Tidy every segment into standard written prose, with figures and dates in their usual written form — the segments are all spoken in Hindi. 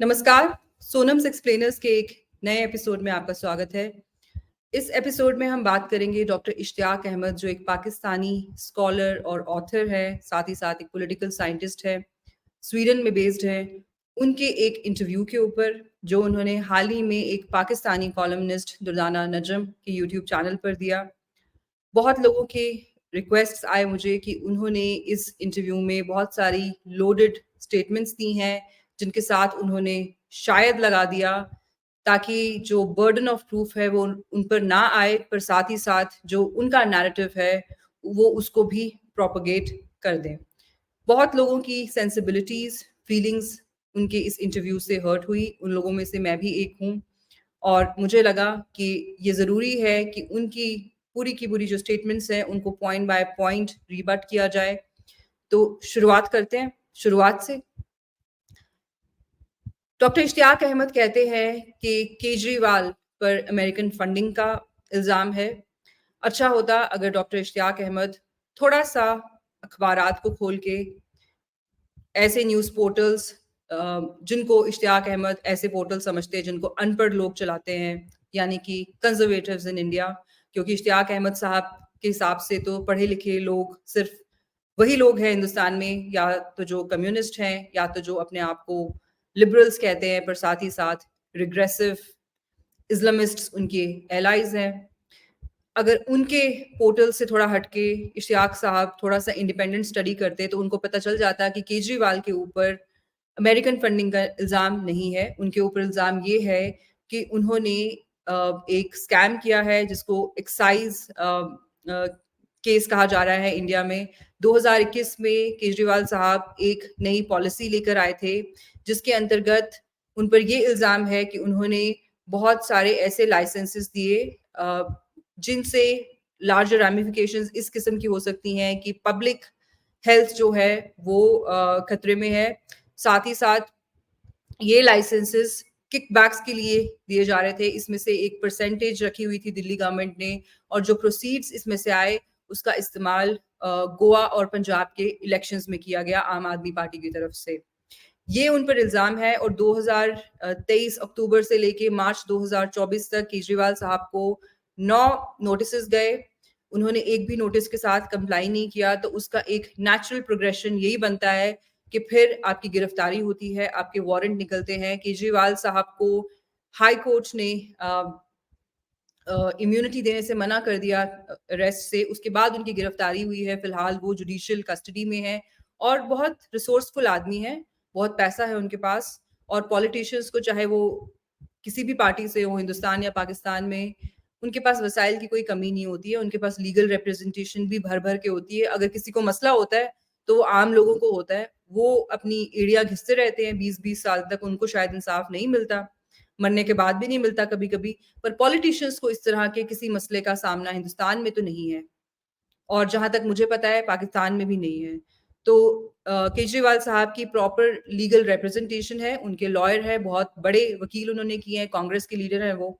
नमस्कार, सोनम्स एक्सप्लेनर्स के एक नए एपिसोड में आपका स्वागत है। इस एपिसोड में हम बात करेंगे डॉक्टर इश्तियाक अहमद, जो एक पाकिस्तानी स्कॉलर और ऑथर है, साथ ही साथ एक पॉलिटिकल साइंटिस्ट है, स्वीडन में बेस्ड है। उनके एक इंटरव्यू के ऊपर जो उन्होंने हाल ही में एक पाकिस्तानी कॉलमनिस्ट दुर्दाना नजम के यूट्यूब चैनल पर दिया। बहुत लोगों के रिक्वेस्ट्स आए मुझे कि उन्होंने इस इंटरव्यू में बहुत सारी लोडेड स्टेटमेंट्स दी हैं, जिनके साथ उन्होंने शायद लगा दिया ताकि जो बर्डन ऑफ प्रूफ है वो उन पर ना आए, पर साथ ही साथ जो उनका नैरेटिव है वो उसको भी प्रोपगेट कर दें। बहुत लोगों की सेंसिबिलिटीज, फीलिंग्स उनके इस इंटरव्यू से हर्ट हुई। उन लोगों में से मैं भी एक हूँ और मुझे लगा कि ये ज़रूरी है कि उनकी पूरी की पूरी जो स्टेटमेंट्स हैं उनको पॉइंट बाय पॉइंट रीबट किया जाए। तो शुरुआत करते हैं शुरुआत से। डॉक्टर इश्तियाक अहमद कहते हैं कि केजरीवाल पर अमेरिकन फंडिंग का इल्ज़ाम है। अच्छा होता अगर डॉक्टर इश्तियाक अहमद थोड़ा-सा अखबारात को खोल के ऐसे न्यूज़ पोर्टल्स जिनको इश्तियाक अहमद ऐसे पोर्टल समझते हैं जिनको अनपढ़ लोग चलाते हैं, यानी कि कंज़र्वेटिव्स इन इंडिया, क्योंकि इश्तियाक अहमद साहब के हिसाब से तो पढ़े-लिखे लोग सिर्फ़ वही लोग हैं हिंदुस्तान में, या तो जो कम्युनिस्ट हैं या तो जो अपने आप को लिबरल्स कहते हैं, पर साथ ही साथ रिग्रेसिव इस्लामिस्ट्स उनके एलाइज़ हैं। अगर उनके पोर्टल से थोड़ा हटके इश्तियाक साहब थोड़ा-सा इंडिपेंडेंट स्टडी करते तो उनको पता चल जाता कि केजरीवाल के ऊपर अमेरिकन फंडिंग का इल्ज़ाम नहीं है। उनके ऊपर इल्ज़ाम ये है कि उन्होंने एक स्कैम किया है जिसको एक्साइज़ केस कहा जा रहा है इंडिया में। 2021 में केजरीवाल साहब एक नई पॉलिसी लेकर आए थे, जिसके अंतर्गत उन पर ये इल्ज़ाम है कि उन्होंने बहुत सारे ऐसे लाइसेंसेस दिए जिनसे लार्जर रैमिफिकेशंस इस किस्म की हो सकती हैं कि पब्लिक हेल्थ जो है वो खतरे में है। साथ ही साथ ये लाइसेंसेस किकबैक्स के लिए दिए जा रहे थे। इसमें से एक परसेंटेज रखी हुई थी दिल्ली गवर्नमेंट ने, और जो प्रोसीड्स इसमें से आए उसका इस्तेमाल गोवा और पंजाब के इलेक्शंस में किया गया आम आदमी पार्टी की तरफ से। ये उन पर इल्ज़ाम है और 2023 अक्टूबर से लेके मार्च 2024 तक केजरीवाल साहब को 9 नोटिसेस गए। उन्होंने एक भी नोटिस के साथ कंप्लाई नहीं किया, तो उसका एक नेचुरल प्रोग्रेशन यही बनता है कि फिर आपकी गिरफ्तारी होती है, आपके वारंट निकलते हैं। केजरीवाल साहब को हाई कोर्ट ने इम्यूनिटी देने से मना कर दिया अरेस्ट से। उसके बाद उनकी गिरफ्तारी हुई है। फिलहाल वो जुडिशियल कस्टडी में है और बहुत रिसोर्सफुल आदमी है, बहुत पैसा है उनके पास। और पॉलिटिशियंस को, चाहे वो किसी भी पार्टी से हो, हिंदुस्तान या पाकिस्तान में, उनके पास वसाइल की कोई कमी नहीं होती है। उनके पास लीगल रिप्रेजेंटेशन भी भर-भर के होती है। अगर किसी को मसला होता है, तो वो आम लोगों को होता है। वो अपनी एड़ियाँ घिसते रहते हैं 20-20 साल तक, उनको शायद इंसाफ नहीं मिलता। मरने के बाद भी नहीं मिलता कभी-कभी। पर पॉलिटिशियंस को इस तरह के किसी मसले का सामना हिंदुस्तान में तो नहीं है, और जहाँ तक मुझे पता है पाकिस्तान में भी नहीं है। तो केजरीवाल साहब की प्रॉपर लीगल रिप्रेजेंटेशन है, उनके लॉयर हैं, बहुत बड़े वकील उन्होंने किए हैं, कांग्रेस के लीडर हैं वो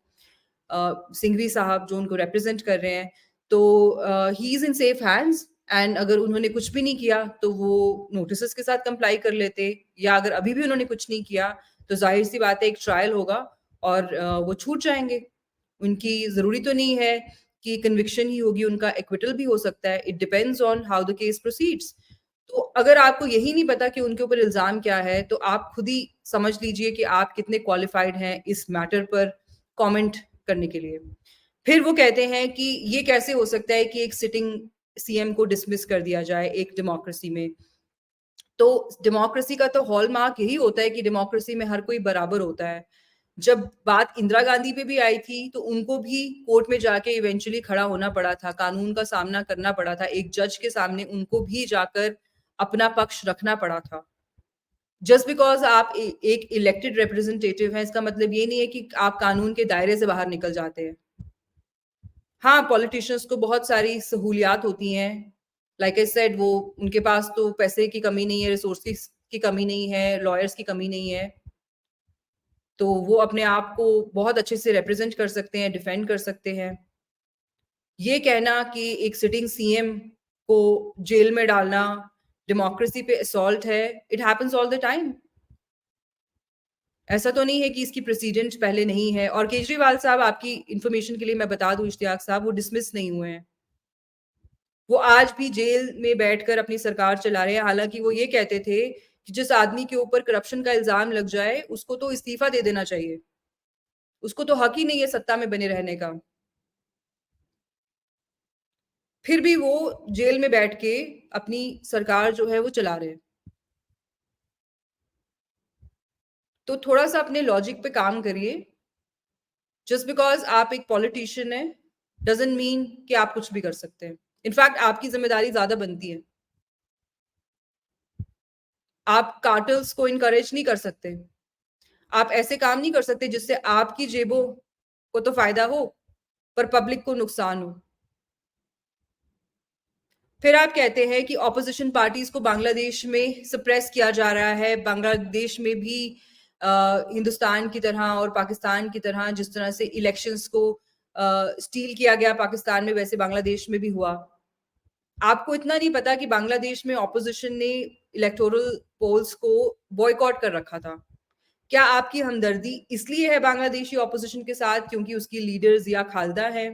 सिंघवी साहब जो उनको रिप्रेजेंट कर रहे हैं। तो he is in safe hands. And अगर उन्होंने कुछ भी नहीं किया तो वो नोटिसेस के साथ कंप्लाई कर लेते, या अगर अभी भी उन्होंने कुछ नहीं किया तो ज़ाहिर-सी बात है एक ट्रायल होगा और वो छूट जाएँगे। उनकी ज़रूरी तो नहीं है कि कन्विक्शन ही होगी, उनका एक्विटल भी हो सकता है। It depends on how the case proceeds. तो अगर आपको यही नहीं पता कि उनके ऊपर इल्ज़ाम क्या है, तो आप खुद ही समझ लीजिए कि आप कितने क्वालिफ़ाइड हैं इस मैटर पर कमेंट करने के लिए। फिर वो कहते हैं कि ये कैसे हो सकता है कि एक सिटिंग सीएम को डिसमिस कर दिया जाए एक डेमोक्रेसी में। तो डेमोक्रेसी का तो हॉलमार्क यही होता है कि डेमोक्रेसी में हर कोई बराबर होता है। जब बात इंदिरा गांधी पे भी आई थी, तो उनको भी कोर्ट में जाके इवेंचुअली खड़ा होना पड़ा था, कानून का सामना करना पड़ा था। एक जज के सामने उनको भी जाकर अपना पक्ष रखना पड़ा था। जस्ट बिकॉज़ आप एक इलेक्टेड रिप्रेजेंटेटिव हैं, इसका मतलब ये नहीं है कि आप कानून के दायरे से बाहर निकल जाते हैं। हाँ, पॉलिटिशियंस को बहुत सारी सहूलियात होती हैं। लाइक आई सेड, वो उनके पास तो पैसे की कमी नहीं है, रिसोर्सेज़ की कमी नहीं है, लॉयर्स की कमी नहीं है। तो वो अपने आप को बहुत अच्छे से रिप्रेज़ेंट कर सकते हैं, डिफेंड कर सकते हैं। ये कहना कि एक सिटिंग सीएम को जेल में डालना डेमोक्रेसी पे असॉल्ट है, it happens all the time. ऐसा तो नहीं है कि इसकी प्रेसिडेंट पहले नहीं है। और केजरीवाल साहब, आपकी इन्फॉर्मेशन के लिए मैं बता दूं, इश्तियाक साहब, वो डिसमिस नहीं हुए हैं। वो आज भी जेल में बैठकर अपनी सरकार चला रहे हैं। हालांकि वो ये कहते थे कि जिस आदमी के ऊपर करप्शन का इल्जाम लग जाए उसको तो इस्तीफा दे देना चाहिए, उसको तो हक ही नहीं है सत्ता में बने रहने का। फिर भी वो जेल में बैठ के अपनी सरकार जो है वो चला रहे हैं। तो थोड़ा सा अपने लॉजिक पे काम करिए। जस्ट बिकॉज आप एक पॉलिटिशियन है डजंट मीन कि आप कुछ भी कर सकते हैं। इनफैक्ट आपकी जिम्मेदारी ज्यादा बनती है। आप कार्टल्स को इनकरेज नहीं कर सकते। आप ऐसे काम नहीं कर सकते जिससे आपकी जेबों को तो फायदा हो पर पब्लिक को नुकसान हो। फिर आप कहते हैं कि ऑपोजिशन पार्टीज को बांग्लादेश में सप्रेस किया जा रहा है। बांग्लादेश में भी हिंदुस्तान की तरह और पाकिस्तान की तरह जिस तरह से इलेक्शंस को स्टील किया गया पाकिस्तान में, वैसे बांग्लादेश में भी हुआ। आपको इतना नहीं पता कि बांग्लादेश में ऑपोजिशन ने इलेक्टोरल पोल्स को बॉयकॉट कर रखा था। क्या आपकी हमदर्दी इसलिए है बांग्लादेशी ऑपोजिशन के साथ क्योंकि उसकी लीडर जिया खालदा है?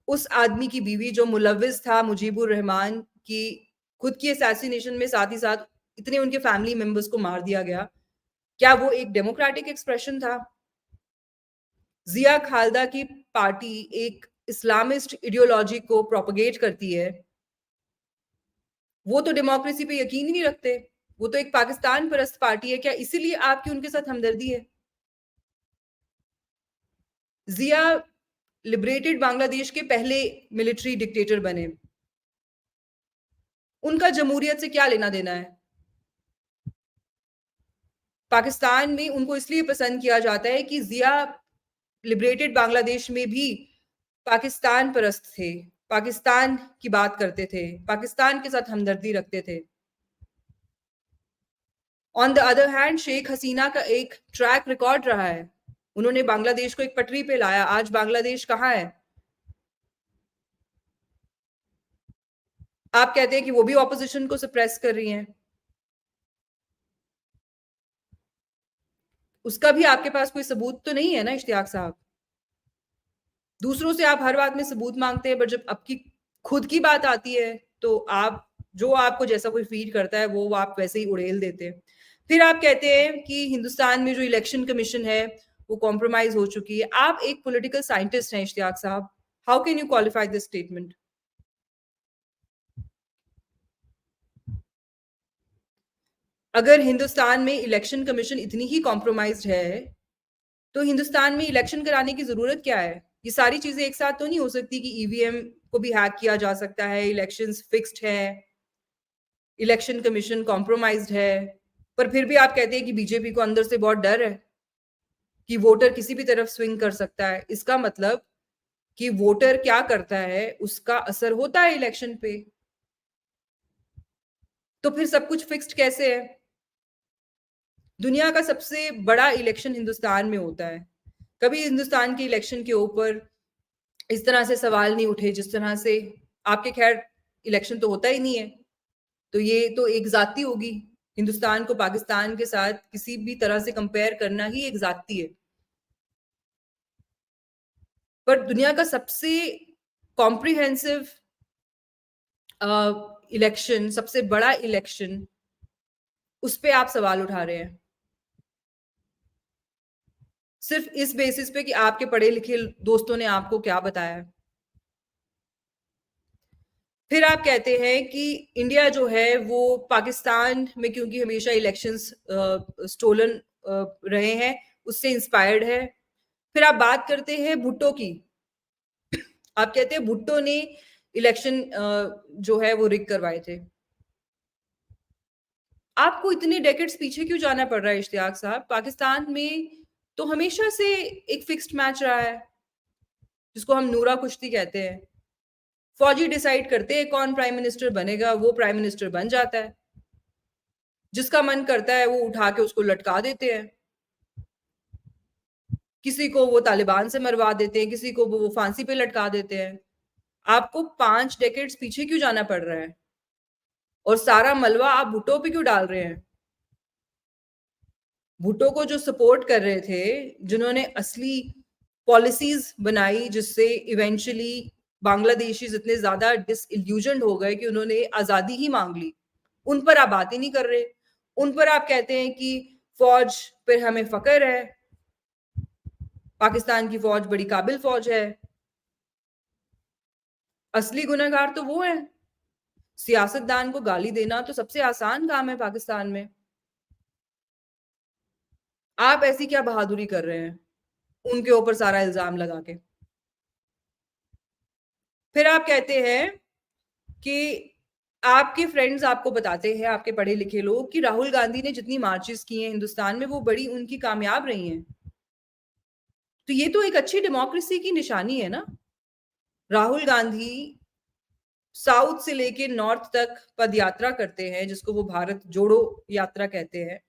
उस आदमी की बीवी जो मुलविस था मुजीबुर रहमान की खुद की असैसिनेशन में, साथ ही साथ इतने उनके फैमिली मेंबर्स को मार दिया गया, क्या वो एक डेमोक्रेटिक एक्सप्रेशन था? जिया खालदा की पार्टी एक इस्लामिस्ट आइडियोलॉजी को प्रोपगेट करती है। वो तो डेमोक्रेसी पे यकीन ही नहीं रखते। वो तो एक पाकिस्तान परस्त पार्टी है। क्या इसीलिए आपकी उनके साथ हमदर्दी है? जिया लिबरेटेड बांग्लादेश के पहले मिलिट्री डिक्टेटर बने। उनका जमहूरियत से क्या लेना देना है? पाकिस्तान में उनको इसलिए पसंद किया जाता है कि जिया लिबरेटेड बांग्लादेश में भी पाकिस्तान परस्त थे, पाकिस्तान की बात करते थे, पाकिस्तान के साथ हमदर्दी रखते थे। On the other hand Sheikh Hasina का एक ट्रैक रिकॉर्ड रहा है। उन्होंने बांग्लादेश को एक पटरी पे लाया। आज बांग्लादेश कहाँ है? आप कहते हैं कि वो भी ऑपोजिशन को सप्रेस कर रही हैं। उसका भी आपके पास कोई सबूत तो नहीं है ना इश्तियाक साहब। दूसरों से आप हर बात में सबूत मांगते हैं, पर जब आपकी खुद की बात आती है तो आप जो आपको जैसा कोई फीड करता है वो आप वैसे ही उड़ेल देते हैं। फिर आप कहते हैं कि हिंदुस्तान में जो इलेक्शन कमीशन है वो कॉम्प्रोमाइज हो चुकी है। आप एक पॉलिटिकल साइंटिस्ट हैं इश्तियाक साहब, how can you qualify this statement? अगर हिंदुस्तान में इलेक्शन कमीशन इतनी ही कॉम्प्रोमाइज्ड है तो हिंदुस्तान में इलेक्शन कराने की जरूरत क्या है? ये सारी चीजें एक साथ तो नहीं हो सकती कि ईवीएम को भी हैक किया जा सकता है, इलेक्शंस फिक्स्ड है, इलेक्शन कमीशन कॉम्प्रोमाइज्ड है, पर फिर भी आप कहते हैं कि बीजेपी को अंदर से बहुत डर है कि वोटर किसी भी तरफ स्विंग कर सकता है। इसका मतलब कि वोटर क्या करता है उसका असर होता है इलेक्शन पे। तो फिर सब कुछ फिक्स्ड कैसे है? दुनिया का सबसे बड़ा इलेक्शन हिंदुस्तान में होता है। कभी हिंदुस्तान के इलेक्शन के ऊपर इस तरह से सवाल नहीं उठे जिस तरह से आपके। खैर, इलेक्शन तो होता ही नहीं है, तो ये तो एक जाती होगी। हिंदुस्तान को पाकिस्तान के साथ किसी भी तरह से कंपेयर करना ही एक जाती है। पर दुनिया का सबसे कॉम्प्रिहेंसिव इलेक्शन, सबसे बड़ा इलेक्शन, उस पे आप सवाल उठा रहे हैं सिर्फ इस बेसिस पे कि आपके पढ़े लिखे दोस्तों ने आपको क्या बताया है। फिर आप कहते हैं कि इंडिया जो है वो पाकिस्तान में क्योंकि हमेशा इलेक्शंस स्टोलन रहे हैं उससे इंस्पायर्ड है। फिर आप बात करते हैं भुट्टो की। आप कहते हैं भुट्टो ने इलेक्शन जो है वो रिग करवाए थे। आपको इतने डेकेड्स पीछे क्यों जाना पड़ रहा है इश्तियाक साहब? पाकिस्तान में तो हमेशा से एक फिक्स्ड मैच रहा है जिसको हम नूरा कुश्ती कहते हैं। फौजी डिसाइड करते हैं कौन प्राइम मिनिस्टर बनेगा, वो प्राइम मिनिस्टर बन जाता है। जिसका मन करता है वो उठा के उसको लटका देते हैं। किसी को वो तालिबान से मरवा देते हैं, किसी को वो फांसी पे लटका देते हैं। आपको 5 डेकेड्स पीछे क्यों जाना पड़ रहा है? और सारा मलबा आप भुट्टो पे क्यों डाल रहे हैं? भुट्टो को जो सपोर्ट कर रहे थे, जिन्होंने असली पॉलिसीज बनाई जिससे इवेंचुअली बांग्लादेशीज इतने ज्यादा डिसइल्यूजन्ड हो गए कि उन्होंने आजादी ही मांग ली, उन पर आप बात ही नहीं कर रहे। उन पर आप कहते हैं कि फौज पर हमें फक्र है, पाकिस्तान की फौज बड़ी काबिल फौज है। असली गुनहगार तो वो है। सियासतदान को गाली देना तो सबसे आसान काम है पाकिस्तान में। आप ऐसी क्या बहादुरी कर रहे हैं उनके ऊपर सारा इल्जाम लगा के? फिर आप कहते हैं कि आपके फ्रेंड्स आपको बताते हैं, आपके पढ़े लिखे लोग, कि राहुल गांधी ने जितनी मार्चेस की हैं हिंदुस्तान में वो बड़ी उनकी कामयाब रही हैं। तो ये तो एक अच्छी डेमोक्रेसी की निशानी है ना। राहुल गांधी साउथ से लेके नॉर्थ तक पद यात्रा करते हैं, जिसको वो भारत जोड़ो यात्रा कहते हैं।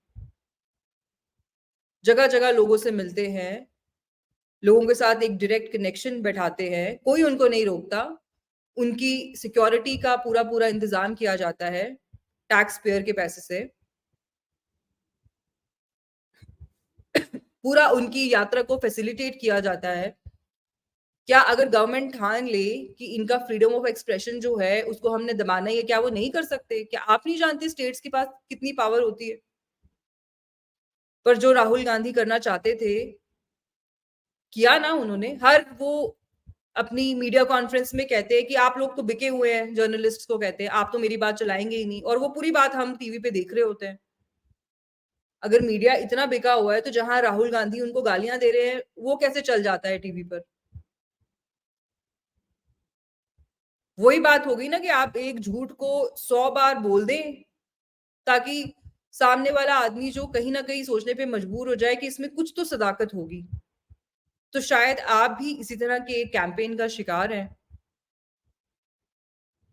जगह जगह लोगों से मिलते हैं, लोगों के साथ एक डायरेक्ट कनेक्शन बैठाते हैं, कोई उनको नहीं रोकता। उनकी सिक्योरिटी का पूरा पूरा इंतजाम किया जाता है टैक्स पेयर के पैसे से। पूरा उनकी यात्रा को फैसिलिटेट किया जाता है। क्या अगर गवर्नमेंट ठान ले कि इनका फ्रीडम ऑफ एक्सप्रेशन जो है उसको हमने दबाना है, क्या वो नहीं कर सकते? क्या आप नहीं जानते स्टेट्स के पास कितनी पावर होती है? पर जो राहुल गांधी करना चाहते थे, किया ना उन्होंने। हर वो अपनी मीडिया कॉन्फ्रेंस में कहते हैं कि आप लोग तो बिके हुए हैं, जर्नलिस्ट को कहते हैं, आप तो मेरी बात चलाएंगे ही नहीं, और वो पूरी बात हम टीवी पे देख रहे होते हैं। अगर मीडिया इतना बिका हुआ है तो जहां राहुल गांधी उनको गालियां दे रहे हैं वो कैसे चल जाता है टीवी पर? वही बात होगी ना कि आप एक झूठ को 100 बार बोल दें ताकि सामने वाला आदमी जो कहीं ना कहीं सोचने पे मजबूर हो जाए कि इसमें कुछ तो सदाकत होगी। तो शायद आप भी इसी तरह के कैंपेन का शिकार हैं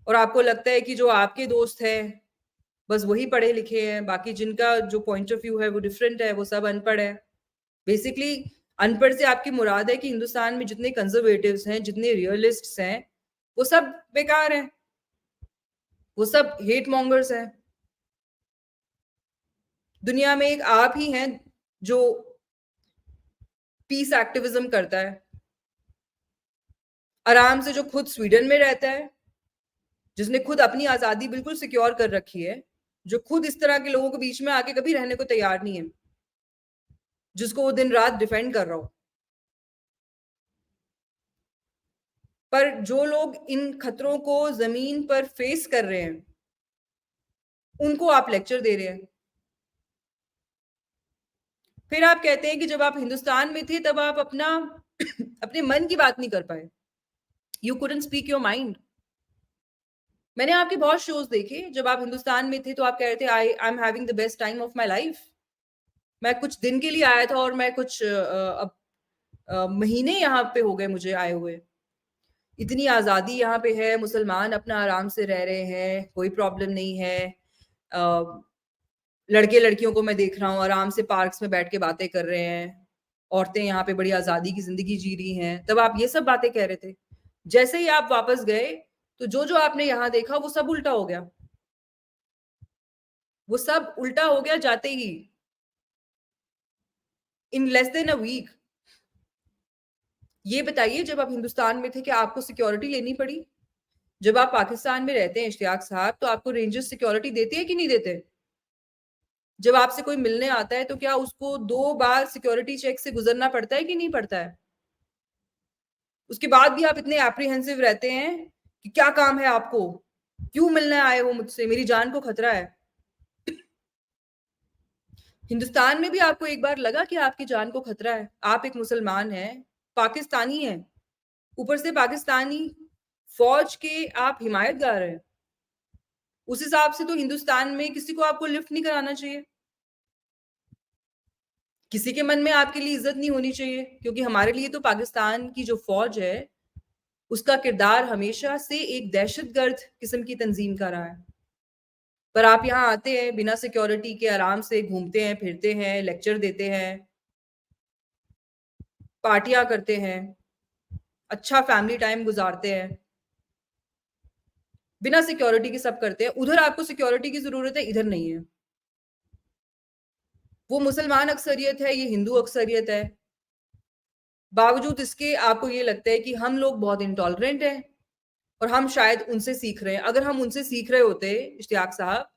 और आपको लगता है कि जो आपके दोस्त हैं बस वही पढ़े लिखे हैं, बाकी जिनका जो पॉइंट ऑफ व्यू है वो डिफरेंट है, वो सब अनपढ़ है। बेसिकली अनपढ़ से आपकी मुराद है कि हिंदुस्तान में जितने कंजर्वेटिव्स हैं, जितने रियलिस्ट्स हैं, वो सब बेकार हैं, वो सब हेट मॉन्गर्स हैं। दुनिया में एक आप ही हैं जो पीस एक्टिविज्म करता है, आराम से, जो खुद स्वीडन में रहता है, जिसने खुद अपनी आजादी बिल्कुल सिक्योर कर रखी है, जो खुद इस तरह के लोगों के बीच में आके कभी रहने को तैयार नहीं है, जिसको वो दिन रात डिफेंड कर रहा हो। पर जो लोग इन खतरों को जमीन पर फेस कर रहे हैं उनको आप लेक्चर दे रहे हैं। फिर आप कहते हैं कि जब आप हिंदुस्तान में थे तब आप अपना अपने मन की बात नहीं कर पाए, you couldn't speak your mind. मैंने आपके बहुत शोज देखे, जब आप हिंदुस्तान में थे तो आप कह रहे थे I am having the best time of my life. मैं कुछ दिन के लिए आया था और मैं कुछ महीने यहाँ पे हो गए मुझे आए हुए। इतनी आजादी यहाँ पे है, मुसलमान अपना आराम से रह रहे हैं, कोई प्रॉब्लम नहीं है। लड़के लड़कियों को मैं देख रहा हूँ आराम से पार्क्स में बैठ के बातें कर रहे हैं, औरतें यहाँ पे बड़ी आजादी की जिंदगी जी रही हैं। तब आप ये सब बातें कह रहे थे। जैसे ही आप वापस गए तो जो जो आपने यहाँ देखा वो सब उल्टा हो गया, वो सब उल्टा हो गया जाते ही, in less than a week. ये बताइए, जब आप हिंदुस्तान में थे क्या आपको सिक्योरिटी लेनी पड़ी? जब आप पाकिस्तान में रहते हैं इश्तियाक साहब, तो आपको रेंजर्स सिक्योरिटी देते हैं कि नहीं देते? जब आपसे कोई मिलने आता है तो क्या उसको 2 बार सिक्योरिटी चेक से गुजरना पड़ता है कि नहीं पड़ता है? उसके बाद भी आप इतने एप्रीहेंसिव रहते हैं कि क्या काम है आपको, क्यों मिलने आए हो मुझसे, मेरी जान को खतरा है। हिंदुस्तान में भी आपको एक बार लगा कि आपकी जान को खतरा है? आप एक मुसलमान हैं, पाकिस्तानी हैं, ऊपर से पाकिस्तानी फौज के आप हिमायतगार हैं। उस हिसाब से तो हिंदुस्तान में किसी को आपको लिफ्ट नहीं कराना चाहिए, किसी के मन में आपके लिए इज्जत नहीं होनी चाहिए, क्योंकि हमारे लिए तो पाकिस्तान की जो फौज है उसका किरदार हमेशा से एक दहशतगर्द किस्म की तंजीम का रहा है। पर आप यहाँ आते हैं बिना सिक्योरिटी के, आराम से घूमते हैं, फिरते हैं, लेक्चर देते हैं, पार्टियां करते हैं, अच्छा फैमिली टाइम गुजारते हैं, बिना सिक्योरिटी के सब करते हैं। उधर आपको सिक्योरिटी की जरूरत है, इधर नहीं है। वो मुसलमान अक्सरियत है, ये हिंदू अक्सरियत है। बावजूद इसके आपको ये लगता है कि हम लोग बहुत इंटॉलरेंट हैं और हम शायद उनसे सीख रहे हैं। अगर हम उनसे सीख रहे होते इश्तियाक साहब,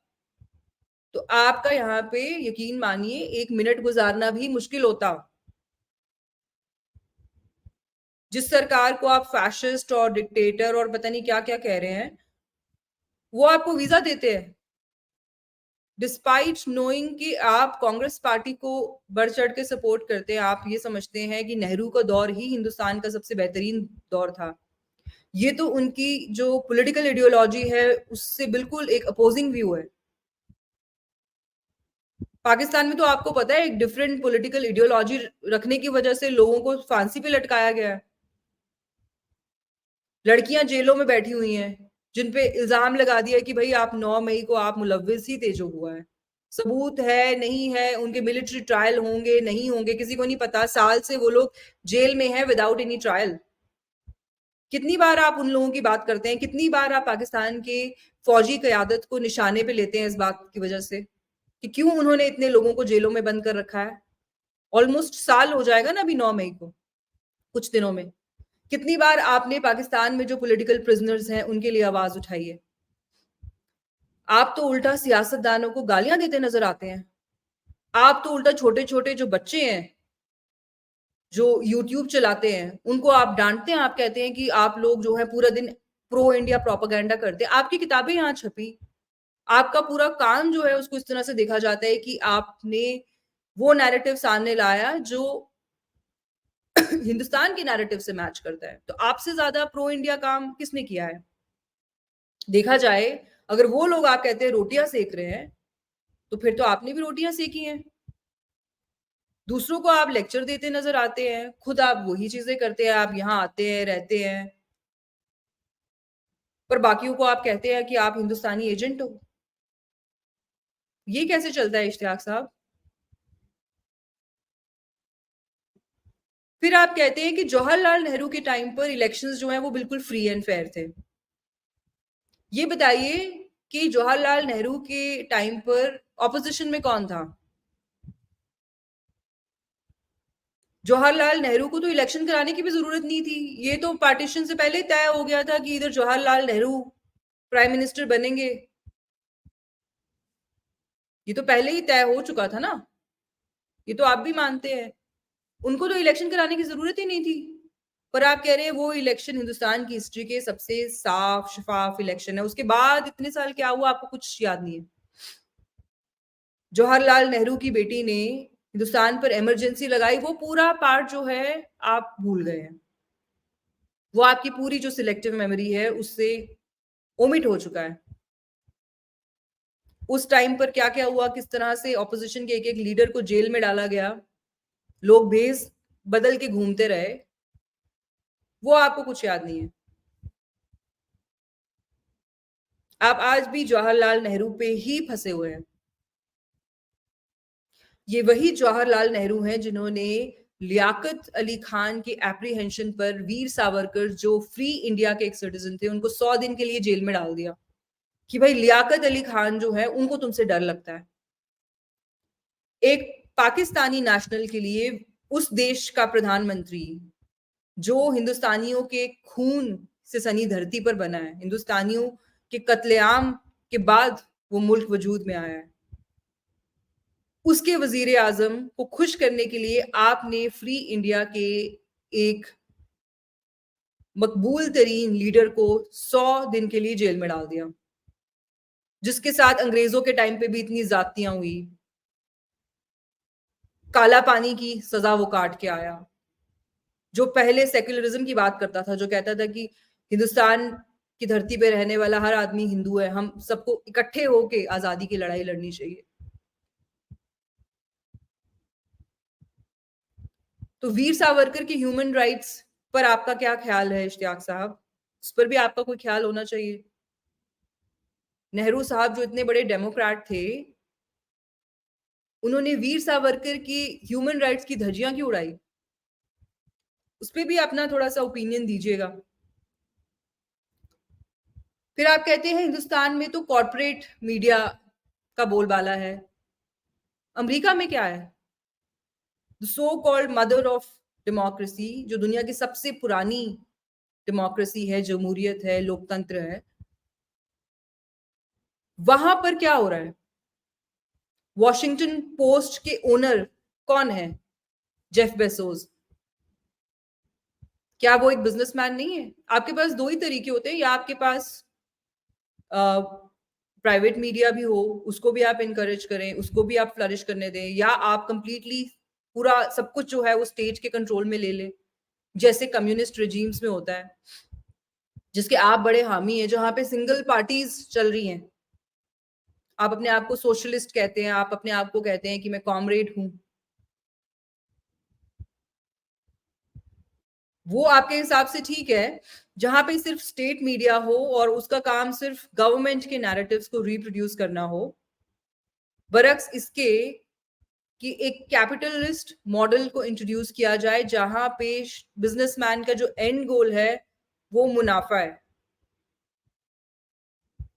तो आपका यहाँ पे यकीन मानिए 1 मिनट गुज़ारना भी मुश्किल होता। जिस सरकार को आप फैशिस्ट और डिक्टेटर और पता नहीं क्या-क्या कह रहे हैं, वो आपको वीज़ा देते हैं। डिस्पाइट नोइंग कि आप कांग्रेस पार्टी को बढ़-चढ़ के सपोर्ट करते हैं, आप ये समझते हैं कि नेहरू का दौर ही हिंदुस्तान का सबसे बेहतरीन दौर था। ये तो उनकी जो पॉलिटिकल आइडियोलॉजी है, उससे बिल्कुल एक अपोज़िंग व्यू है। पाकिस्तान में तो आपको पता है एक डिफरेंट पॉलिटिकल आइडियोलॉजी रखने की वजह से लोगों को फांसी पे लटकाया गया है। लड़कियां जेलों में बैठी हुई हैं, जिन पे इल्जाम लगा दिया कि भाई आप 9 मई को आप मुलव्विस ही थे जो हुआ है। सबूत है, नहीं है, उनके मिलिट्री ट्रायल होंगे, नहीं होंगे, किसी को नहीं पता। साल से वो लोग जेल में हैं विदाउट एनी ट्रायल। कितनी बार आप उन लोगों की बात करते हैं, कितनी बार आप पाकिस्तान के फौजी क़यादत को निशाने पे लेते हैं इस बात की वजह से कि क्यों उन्होंने इतने लोगों को जेलों में बंद कर रखा है। ऑलमोस्ट साल हो जाएगा ना अभी 9 मई को, कुछ दिनों में। कितनी बार आपने पाकिस्तान में जो पॉलिटिकल प्रिजनर्स हैं उनके लिए आवाज उठाई है। आप तो उल्टा सियासतदानों को गालियां देते नजर आते हैं। आप तो उल्टा छोटे छोटे जो बच्चे हैं जो यूट्यूब चलाते हैं उनको आप डांटते हैं। आप कहते हैं कि आप लोग जो है पूरा दिन प्रो इंडिया प्रोपागेंडा करते हैं। आपकी किताबें यहाँ छपी, आपका पूरा काम जो है उसको इस तरह से देखा जाता है कि आपने वो नैरेटिव सामने लाया जो हिंदुस्तान के नैरेटिव से मैच करता है। तो आपसे ज्यादा प्रो इंडिया काम किसने किया है? देखा जाए, अगर वो लोग आप कहते हैं रोटियां सेक रहे हैं, तो फिर तो आपने भी रोटियां सेकी हैं। दूसरों को आप लेक्चर देते नजर आते हैं, खुद आप वही चीजें करते हैं। आप यहाँ आते हैं, रहते हैं, पर बाकियों को आप कहते हैं कि आप हिंदुस्तानी एजेंट हो। ये कैसे चलता है इश्तियाक साहब? फिर आप कहते हैं कि जवाहरलाल नेहरू के टाइम पर इलेक्शंस जो हैं वो बिल्कुल फ्री एंड फेयर थे। ये बताइए कि जवाहरलाल नेहरू के टाइम पर ऑपोजिशन में कौन था? जवाहरलाल नेहरू को तो इलेक्शन कराने की भी जरूरत नहीं थी। ये तो पार्टीशन से पहले तय हो गया था कि इधर जवाहरलाल नेहरू प्राइम मिनिस्टर बनेंगे। ये तो पहले ही तय हो चुका था ना। ये तो आप भी मानते हैं। उनको तो इलेक्शन कराने की जरूरत ही नहीं थी। पर आप कह रहे हैं वो इलेक्शन हिंदुस्तान की हिस्ट्री के सबसे साफ शफाफ इलेक्शन है। उसके बाद इतने साल क्या हुआ आपको कुछ याद नहीं है। जवाहरलाल नेहरू की बेटी ने हिंदुस्तान पर इमरजेंसी लगाई, वो पूरा पार्ट जो है आप भूल गए हैं। वो आपकी पूरी जो सिलेक्टिव मेमोरी है उससे ओमिट हो चुका है। उस टाइम पर क्या-क्या हुआ, किस तरह से ऑपोजिशन के एक-एक लीडर को जेल में डाला गया, लोग भेस बदल के घूमते रहे, वो आपको कुछ याद नहीं है। आप आज भी जवाहरलाल नेहरू पे ही फंसे हुए हैं। ये वही जवाहरलाल नेहरू हैं जिन्होंने लियाकत अली खान के एप्रीहेंशन पर वीर सावरकर जो फ्री इंडिया के एक सिटीजन थे उनको 100 दिन के लिए जेल में डाल दिया कि भाई लियाकत अली खान जो है उनको तुमसे डर लगता है। एक पाकिस्तानी नेशनल के लिए उस देश का प्रधानमंत्री जो हिंदुस्तानियों के खून से सनी धरती पर बना है, हिंदुस्तानियों के कत्लेआम के बाद वो मुल्क वजूद में आया है, उसके वजीर आजम को खुश करने के लिए आपने फ्री इंडिया के एक मकबूल तरीन लीडर को 100 दिन के लिए जेल में डाल दिया, जिसके साथ अंग्रेजों के टाइम पे भी इतनी जातियां हुई। काला पानी की सजा वो काट के आया। जो पहले सेक्युलरिज्म की बात करता था, जो कहता था कि हिंदुस्तान की धरती पे रहने वाला हर आदमी हिंदू है, हम सबको इकट्ठे होके आजादी की लड़ाई लड़नी चाहिए। तो वीर सावरकर की ह्यूमन राइट्स पर आपका क्या ख्याल है इश्तियाक साहब? उस पर भी आपका कोई ख्याल होना चाहिए। नेहरू साहब जो इतने बड़े डेमोक्रेट थे, उन्होंने वीर सावरकर की ह्यूमन राइट्स की धज्जियां क्यों उड़ाई? उस पे भी अपना थोड़ा-सा ओपिनियन दीजिएगा। फिर आप कहते हैं हिंदुस्तान में तो कॉर्पोरेट मीडिया का बोलबाला है। अमेरिका में क्या है? The so called mother of democracy, जो दुनिया की सबसे पुरानी डेमोक्रेसी है, जमहूरियत है, लोकतंत्र है, वहां पर क्या हो रहा है? वॉशिंगटन पोस्ट के ओनर कौन है? Jeff Bezos. क्या वो एक बिजनेसमैन नहीं है? आपके पास दो ही तरीके होते हैं, या आपके पास प्राइवेट मीडिया भी हो, उसको भी आप इनकरेज करें, उसको भी आप फ्लरिश करने दें, या आप कंप्लीटली पूरा सब कुछ जो है वो स्टेट के कंट्रोल में ले लें, जैसे कम्युनिस्ट रिजीम्स में होता है, जिसके आप बड़े हामी हैं, जहां पे सिंगल पार्टीज चल रही हैं। आप अपने आप को सोशलिस्ट कहते हैं, आप अपने आप को कहते हैं कि मैं कॉमरेड हूं। वो आपके हिसाब से ठीक है, जहां पे सिर्फ स्टेट मीडिया हो और उसका काम सिर्फ गवर्नमेंट के नैरेटिव्स को रिप्रोड्यूस करना हो, बरक्स इसके कि एक कैपिटलिस्ट मॉडल को इंट्रोड्यूस किया जाए, जहां पे बिजनेसमैन का जो एंड गोल है वो मुनाफा है,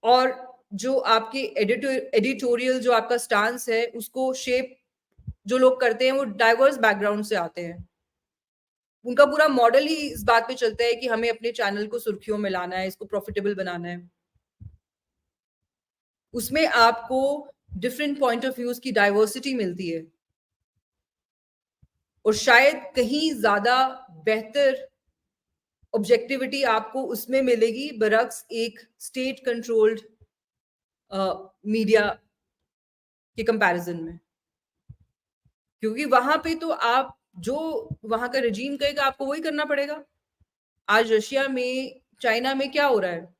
और जो आपके एडिटोरियल जो आपका स्टांस है उसको शेप जो लोग करते हैं वो डाइवर्स बैकग्राउंड से आते हैं। उनका पूरा मॉडल ही इस बात पे चलता है कि हमें अपने चैनल को सुर्खियों में लाना है, इसको प्रॉफिटेबल बनाना है। उसमें आपको डिफरेंट पॉइंट ऑफ व्यूज की डाइवर्सिटी मिलती है, और शायद कहीं ज्यादा बेहतर ऑब्जेक्टिविटी आपको उसमें मिलेगी बरक्स एक स्टेट कंट्रोल्ड मीडिया के कंपैरिजन में। क्योंकि वहां पे तो आप जो वहां का रजीम कहेगा आपको वही करना पड़ेगा। आज रशिया में, चाइना में क्या हो रहा है?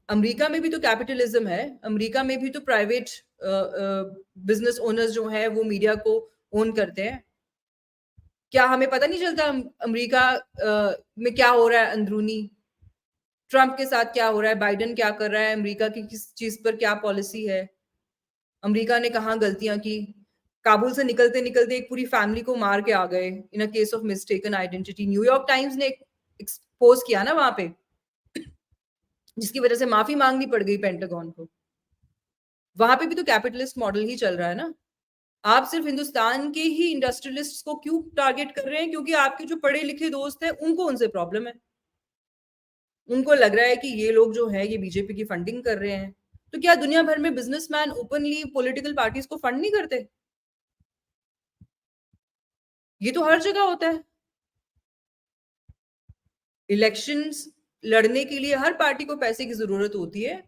अमेरिका में भी तो कैपिटलिज्म है, अमेरिका में भी तो प्राइवेट बिजनेस ओनर्स जो है वो मीडिया को ओन करते हैं। क्या हमें पता नहीं चलता अमेरिका में क्या हो रहा है अंदरूनी? ट्रंप के साथ क्या हो रहा है, बाइडेन क्या कर रहा है, अमेरिका की किस चीज पर क्या पॉलिसी है, अमेरिका ने कहाँ गलतियां की? काबुल से निकलते निकलते एक पूरी फैमिली को मार के आ गए in a case of mistaken identity. New York Times ने एक्सपोज किया ना वहां पे, जिसकी वजह से माफी मांगनी पड़ गई पेंटागन को। वहां पे भी तो कैपिटलिस्ट मॉडल ही चल रहा है ना। आप सिर्फ हिंदुस्तान के ही इंडस्ट्रियलिस्ट को क्यों टारगेट कर रहे हैं? क्योंकि आपके जो पढ़े लिखे दोस्त हैं उनको उनसे प्रॉब्लम है। उनको लग रहा है कि ये लोग जो है ये बीजेपी की फंडिंग कर रहे हैं। तो क्या दुनिया भर में बिजनेसमैन ओपनली पॉलिटिकल पार्टीज को फंड नहीं करते? ये तो हर जगह होता है। इलेक्शंस लड़ने के लिए हर पार्टी को पैसे की जरूरत होती है,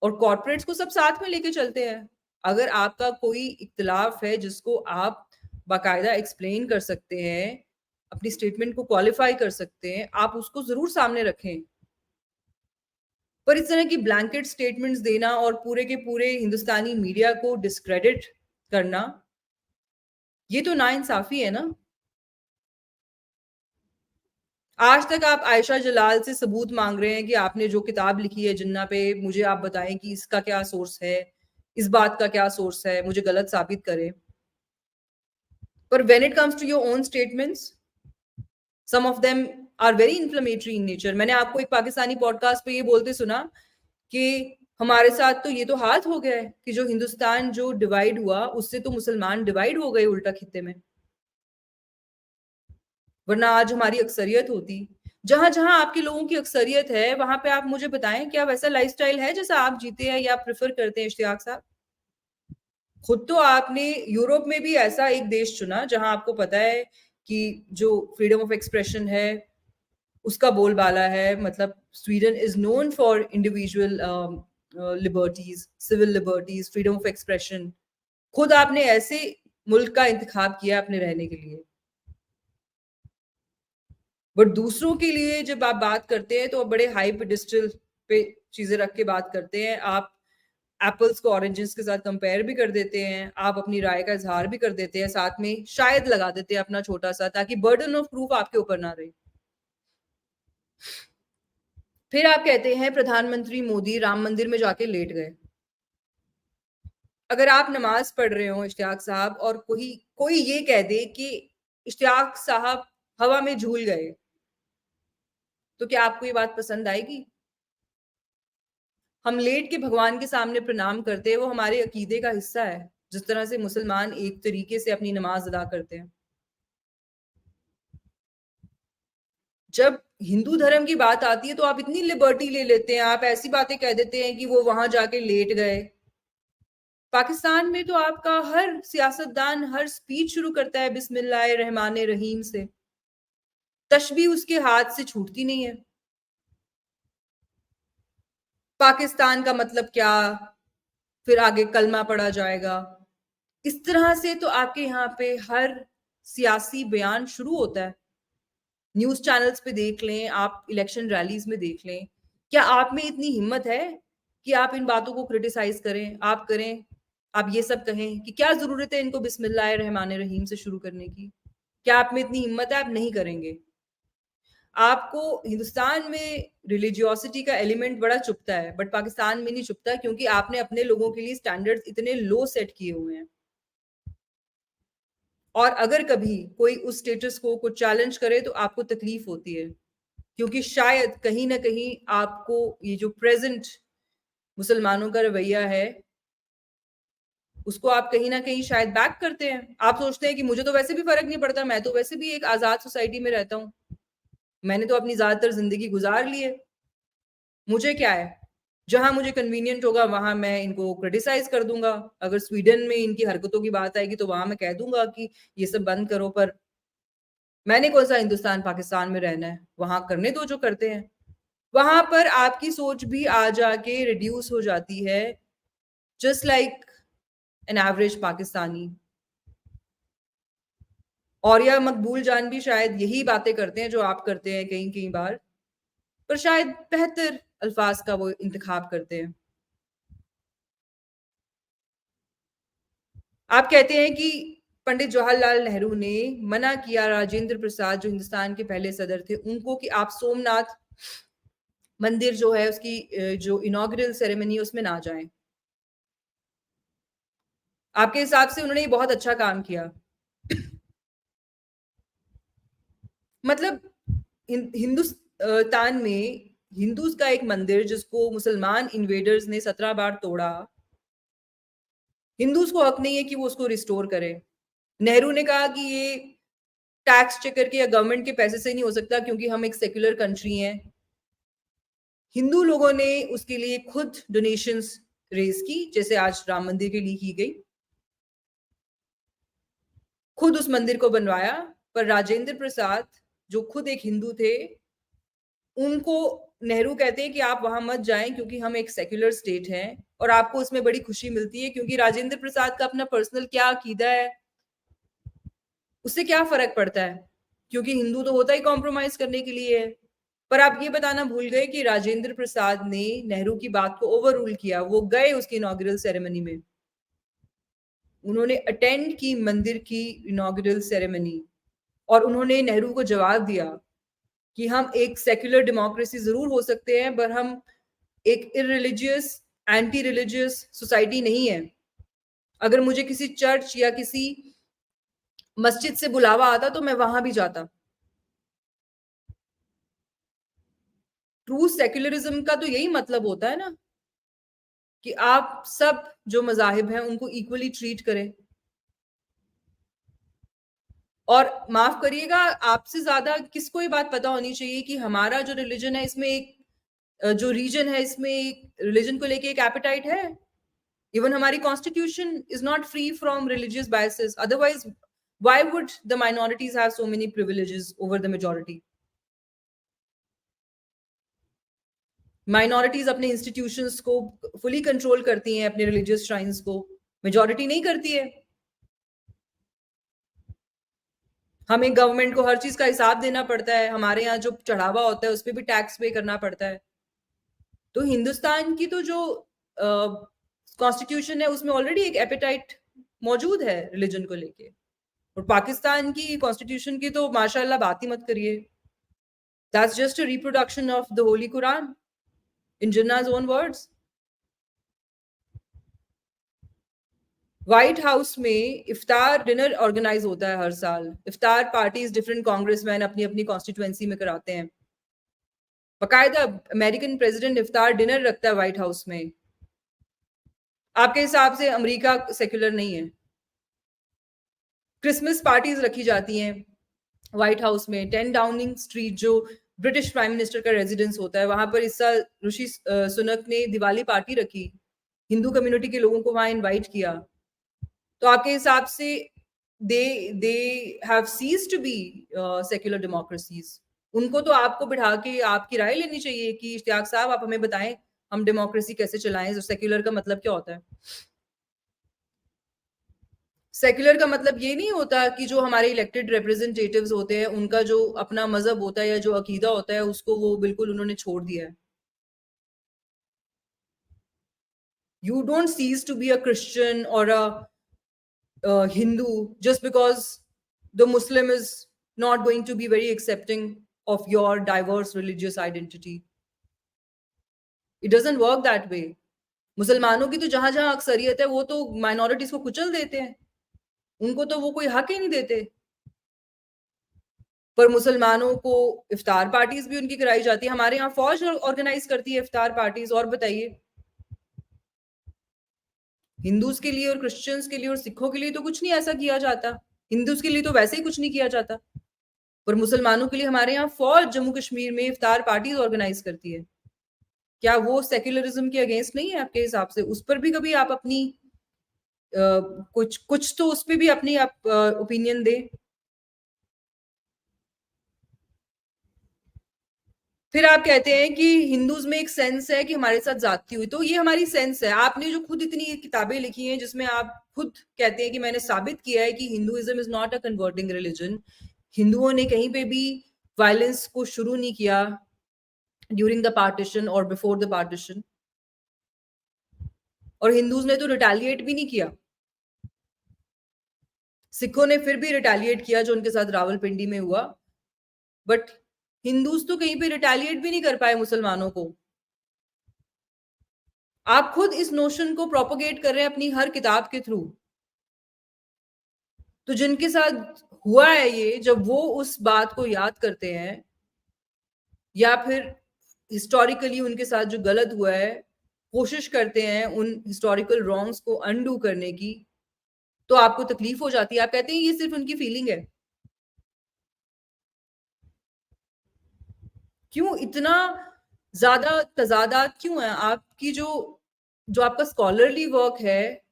और कॉर्पोरेट्स को सब साथ में लेके चलते हैं। अगर आपका कोई इख्तिलाफ है जिसको आप बाकायदा एक्सप्लेन कर सकते हैं, अपनी स्टेटमेंट को क्वालिफाई कर सकते हैं, आप उसको जरूर सामने रखें। पर इस तरह की ब्लैंकेट स्टेटमेंट्स देना और पूरे के पूरे हिंदुस्तानी मीडिया को डिस्क्रेडिट करना, ये तो नाइंसाफी है ना। आज तक आप आयशा जलाल से सबूत मांग रहे हैं कि आपने जो किताब लिखी है जिन्ना पे, मुझे आप बताएं कि इसका क्या सोर्स है, इस बात का क्या सोर्स है, मुझे गलत साबित करें। पर when it comes to your own statements, some of them are very inflammatory in nature. मैंने आपको एक पाकिस्तानी पॉडकास्ट पे ये बोलते सुना कि हमारे साथ तो ये तो हाल हो गया है कि जो हिंदुस्तान जो डिवाइड हुआ उससे तो मुसलमान डिवाइड हो गए उल्टा खित्ते में, वरना आज हमारी अक्सरियत होती। जहां जहां आपके लोगों की अक्सरियत है वहां पे आप मुझे बताएं, क्या वैसा लाइफस्टाइल है जैसा आप जीते हैं या प्रेफर करते हैं इश्तियाक साहब? खुद तो आपने यूरोप में भी ऐसा एक देश चुना जहां आपको पता है कि जो फ्रीडम ऑफ एक्सप्रेशन है उसका बोलबाला है। मतलब Sweden is known for individual liberties, civil liberties, freedom of expression. खुद आपने ऐसे मुल्क का इंतखाब किया अपने रहने के लिए, बट दूसरों के लिए जब आप बात करते हैं तो आप बड़े हाई पेडिस्टल पे चीजें रख के बात करते हैं। आप एप्पल्स को ऑरेंजेस के साथ कंपेयर भी कर देते हैं, आप अपनी राय का इजहार भी कर देते हैं, साथ में शायद लगा देते हैं अपना छोटा सा, ताकि बर्डन ऑफ प्रूफ आपके ऊपर ना रहे। फिर आप कहते हैं प्रधानमंत्री मोदी राम मंदिर में जाके लेट गए। अगर आप नमाज पढ़ रहे हो इश्तियाक साहब, और कोई कोई ये कह दे कि इश्तियाक साहब हवा में झूल गए, तो क्या आपको ये बात पसंद आएगी? हम लेट के भगवान के सामने प्रणाम करते हैं, वो हमारे अकीदे का हिस्सा है, जिस तरह से मुसलमान एक तरीके से अपनी नमाज अदा करते हैं। जब हिंदू धर्म की बात आती है तो आप इतनी लिबर्टी ले लेते हैं, आप ऐसी बातें कह देते हैं कि वो वहां जाके लेट गए। पाकिस्तान में तो आपका हर सियासतदान हर स्पीच शुरू करता है बिस्मिल्लाह रहमान रहीम से। तशबीह उसके हाथ से छूटती नहीं है। पाकिस्तान का मतलब क्या, फिर आगे कलमा पढ़ा जाएगा। इस तरह से तो आपके यहाँ पे हर सियासी बयान शुरू होता है। न्यूज चैनल्स पे देख लें, आप इलेक्शन रैलीज में देख लें। क्या आप में इतनी हिम्मत है कि आप इन बातों को क्रिटिसाइज करें, आप करें, आप ये सब कहें कि क्या जरूरत है इनको बिस्मिल्लाह रहमान रहीम से शुरू करने की? क्या आप में इतनी हिम्मत है? आप नहीं करेंगे। आपको हिंदुस्तान में रिलीजियोसिटी का एलिमेंट बड़ा चुभता है, बट पाकिस्तान में नहीं चुभता, क्योंकि आपने अपने लोगों के लिए स्टैंडर्ड्स इतने लो सेट किए हुए हैं। और अगर कभी कोई उस स्टेटस को कुछ चैलेंज करे तो आपको तकलीफ होती है, क्योंकि शायद कहीं ना कहीं आपको ये जो प्रेजेंट मुसलमानों का रवैया है उसको आप कहीं ना कहीं शायद बैक करते हैं। आप सोचते हैं कि मुझे तो वैसे भी फर्क नहीं पड़ता, मैं तो वैसे भी एक आजाद सोसाइटी में रहता हूँ, मैंने तो अपनी ज्यादातर जिंदगी गुजार ली है, मुझे क्या है, जहां मुझे कन्वीनियंट होगा वहां मैं इनको क्रिटिसाइज कर दूंगा। अगर स्वीडन में इनकी हरकतों की बात आएगी तो वहां मैं कह दूंगा कि ये सब बंद करो, पर मैंने कौन सा हिंदुस्तान पाकिस्तान में रहना है, वहां करने दो जो करते हैं। वहां पर आपकी सोच भी आ जाके रिड्यूस हो जाती है, just like an average Pakistani. और या मकबूल जान भी शायद यही बातें करते हैं जो आप करते हैं कई कई बार, पर शायद बेहतर अल्फाज का वो इंतखाब करते हैं। आप कहते हैं कि पंडित जवाहरलाल नेहरू ने मना किया राजेंद्र प्रसाद जो हिंदुस्तान के पहले सदर थे उनको कि आप सोमनाथ मंदिर जो है उसकी जो इनॉग्रल सेरेमनी उसमें ना जाएं। आपके हिसाब से उन्होंने बहुत अच्छा काम किया। मतलब हिंदुस्तान में हिंदूज का एक मंदिर जिसको मुसलमान इन्वेडर्स ने 17 बार तोड़ा, हिंदूज को हक नहीं है कि वो उसको रिस्टोर करें। नेहरू ने कहा कि ये टैक्स चेकर के या गवर्नमेंट के पैसे से नहीं हो सकता, क्योंकि हम एक सेक्युलर कंट्री हैं। हिंदू लोगों ने उसके लिए खुद डोनेशंस रेज की, जैसे आज राम मंदिर के लिए की गई, खुद उस मंदिर को बनवाया। पर राजेंद्र प्रसाद जो खुद एक हिंदू थे, उनको नेहरू कहते हैं कि आप वहां मत जाएं क्योंकि हम एक सेक्युलर स्टेट हैं, और आपको उसमें बड़ी खुशी मिलती है क्योंकि राजेंद्र प्रसाद का अपना पर्सनल क्या अकीदा है उससे क्या फर्क पड़ता है, क्योंकि हिंदू तो होता ही कॉम्प्रोमाइज करने के लिए है। पर आप ये बताना भूल गए कि राजेंद्र प्रसाद ने नेहरू की बात को ओवर रूल किया। वो गए उसकी इनॉग्रल सेरेमनी में, उन्होंने अटेंड की मंदिर की इनॉग्रल सेरेमनी, और उन्होंने नेहरू को जवाब दिया कि हम एक सेक्युलर डेमोक्रेसी जरूर हो सकते हैं, पर हम एक इररिलीजियस एंटी रिलीजियस सोसाइटी नहीं है। अगर मुझे किसी चर्च या किसी मस्जिद से बुलावा आता तो मैं वहां भी जाता। ट्रू सेक्युलरिज्म का तो यही मतलब होता है ना, कि आप सब जो मजाहिब हैं उनको इक्वली ट्रीट करें। और माफ करिएगा, आपसे ज्यादा किसको ये बात पता होनी चाहिए कि हमारा जो रिलीजन है इसमें एक जो रीजन है इसमें एक रिलीजन को लेके एक एपेटाइट है। इवन हमारी constitution is not free from religious biases, otherwise why would the minorities have so many privileges over the majority? Minorities अपने इंस्टीट्यूशंस को फुली कंट्रोल करती हैं, अपने रिलीजियस श्राइन्स को, मेजॉरिटी नहीं करती है। हमें गवर्नमेंट को हर चीज का हिसाब देना पड़ता है, हमारे यहाँ जो चढ़ावा होता है उस पर भी टैक्स पे करना पड़ता है। तो हिंदुस्तान की तो जो कॉन्स्टिट्यूशन है उसमें ऑलरेडी एक एपेटाइट मौजूद है रिलीजन को लेके, और पाकिस्तान की कॉन्स्टिट्यूशन की तो माशाल्लाह बात ही मत करिए। That's just a reproduction of the Holi Quran in Jinnah's own words। White house में इफ्तार डिनर ऑर्गेनाइज होता है हर साल। इफ्तार पार्टीज डिफरेंट कांग्रेसमैन अपनी अपनी कॉन्स्टिट्यूएंसी में कराते हैं। बाकायदा अमेरिकन प्रेसिडेंट इफ्तार डिनर रखता है व्हाइट हाउस में। आपके हिसाब से अमेरिका सेक्युलर नहीं है? क्रिसमस पार्टीज रखी जाती हैं व्हाइट हाउस में। 10 डाउनिंग स्ट्रीट जो ब्रिटिश प्राइम मिनिस्टर का रेजिडेंस होता है, वहां पर इस साल ऋषि सुनक ने दिवाली पार्टी रखी, हिंदू कम्युनिटी के लोगों को वहां इनवाइट किया। तो आपके हिसाब से they they have ceased to be secular democracies? उनको तो आपको बिठा के आपकी राय लेनी चाहिए कि इश्तियाक साहब आप हमें बताएं हम डेमोक्रेसी कैसे चलाएं, सेक्युलर का मतलब क्या होता है? सेक्युलर का मतलब ये नहीं होता कि जो हमारे इलेक्टेड रिप्रेजेंटेटिव्स होते हैं उनका जो अपना मजहब होता है या जो अकीदा होता है उसको वो बिल्कुल उन्होंने छोड़ दिया है। You don't cease to be a Christian or a Hindu just because the Muslim is not going to be very accepting of your diverse religious identity. It doesn't work that way. मुसलमानों की तो जहां जहां अक्सरियत है वो तो माइनॉरिटीज को कुचल देते हैं, उनको तो वो कोई हक ही नहीं देते। पर मुसलमानों को इफ्तार पार्टीज भी उनकी कराई जाती है। हमारे यहाँ फौज ऑर्गेनाइज करती है इफ्तार पार्टीज। और बताइए, हिंदूज के लिए और क्रिश्चियंस के लिए और सिखों के लिए तो कुछ नहीं ऐसा किया जाता। हिंदूज के लिए तो वैसे ही कुछ नहीं किया जाता, पर मुसलमानों के लिए हमारे यहाँ फौज जम्मू कश्मीर में इफ्तार पार्टीज ऑर्गेनाइज करती है। क्या वो सेक्युलरिज्म के अगेंस्ट नहीं है आपके हिसाब से? उस पर भी कभी आप अपनी कुछ कुछ तो उस पर भी अपनी आप ओपिनियन दे। फिर आप कहते हैं कि हिंदूज में एक सेंस है कि हमारे साथ जाती हुई, तो ये हमारी सेंस है। आपने जो खुद इतनी किताबें लिखी हैं जिसमें आप खुद कहते हैं कि मैंने साबित किया है कि Hinduism is not a converting religion, हिंदुओं ने कहीं पे भी वायलेंस को शुरू नहीं किया ड्यूरिंग द पार्टीशन और बिफोर द पार्टीशन, और हिंदूज ने तो रिटेलिएट भी नहीं किया। सिखों ने फिर भी रिटेलिएट किया जो उनके साथ रावलपिंडी में हुआ, बट हिंदूज तो कहीं पे रिटेलिएट भी नहीं कर पाए मुसलमानों को। आप खुद इस नोशन को प्रोपोगेट कर रहे हैं अपनी हर किताब के थ्रू। तो जिनके साथ हुआ है ये, जब वो उस बात को याद करते हैं या फिर हिस्टोरिकली उनके साथ जो गलत हुआ है कोशिश करते हैं उन हिस्टोरिकल रॉन्ग्स को अनडू करने की, तो आपको तकलीफ हो जाती है। आप कहते हैं ये सिर्फ उनकी फीलिंग है। क्यों इतना ज्यादा तजादात क्यों है? आपकी जो जो आपका स्कॉलरली वर्क है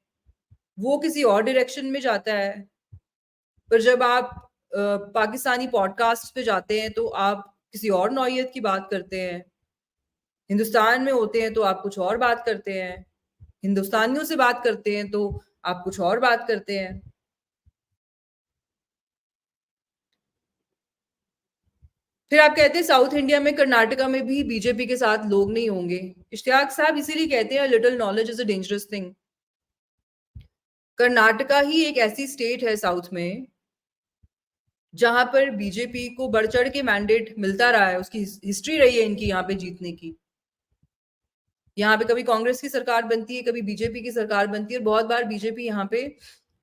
वो किसी और डायरेक्शन में जाता है, पर जब आप पाकिस्तानी पॉडकास्ट पे जाते हैं तो आप किसी और नौइयत की बात करते हैं। हिंदुस्तान में होते हैं तो आप कुछ और बात करते हैं, हिंदुस्तानियों से बात करते हैं तो आप कुछ और बात करते हैं। फिर आप कहते हैं साउथ इंडिया में, कर्नाटका में भी बीजेपी के साथ लोग नहीं होंगे। इश्तियाक साहब इसीलिए कहते हैं little knowledge is a dangerous thing. Karnataka ही एक ऐसी स्टेट है साउथ में जहां पर बीजेपी को बढ़ चढ़ के मैंडेट मिलता रहा है। उसकी हिस्ट्री रही है इनकी यहाँ पे जीतने की। यहाँ पे कभी कांग्रेस की सरकार बनती है, कभी बीजेपी की सरकार बनती है, और बहुत बार बीजेपी यहाँ पे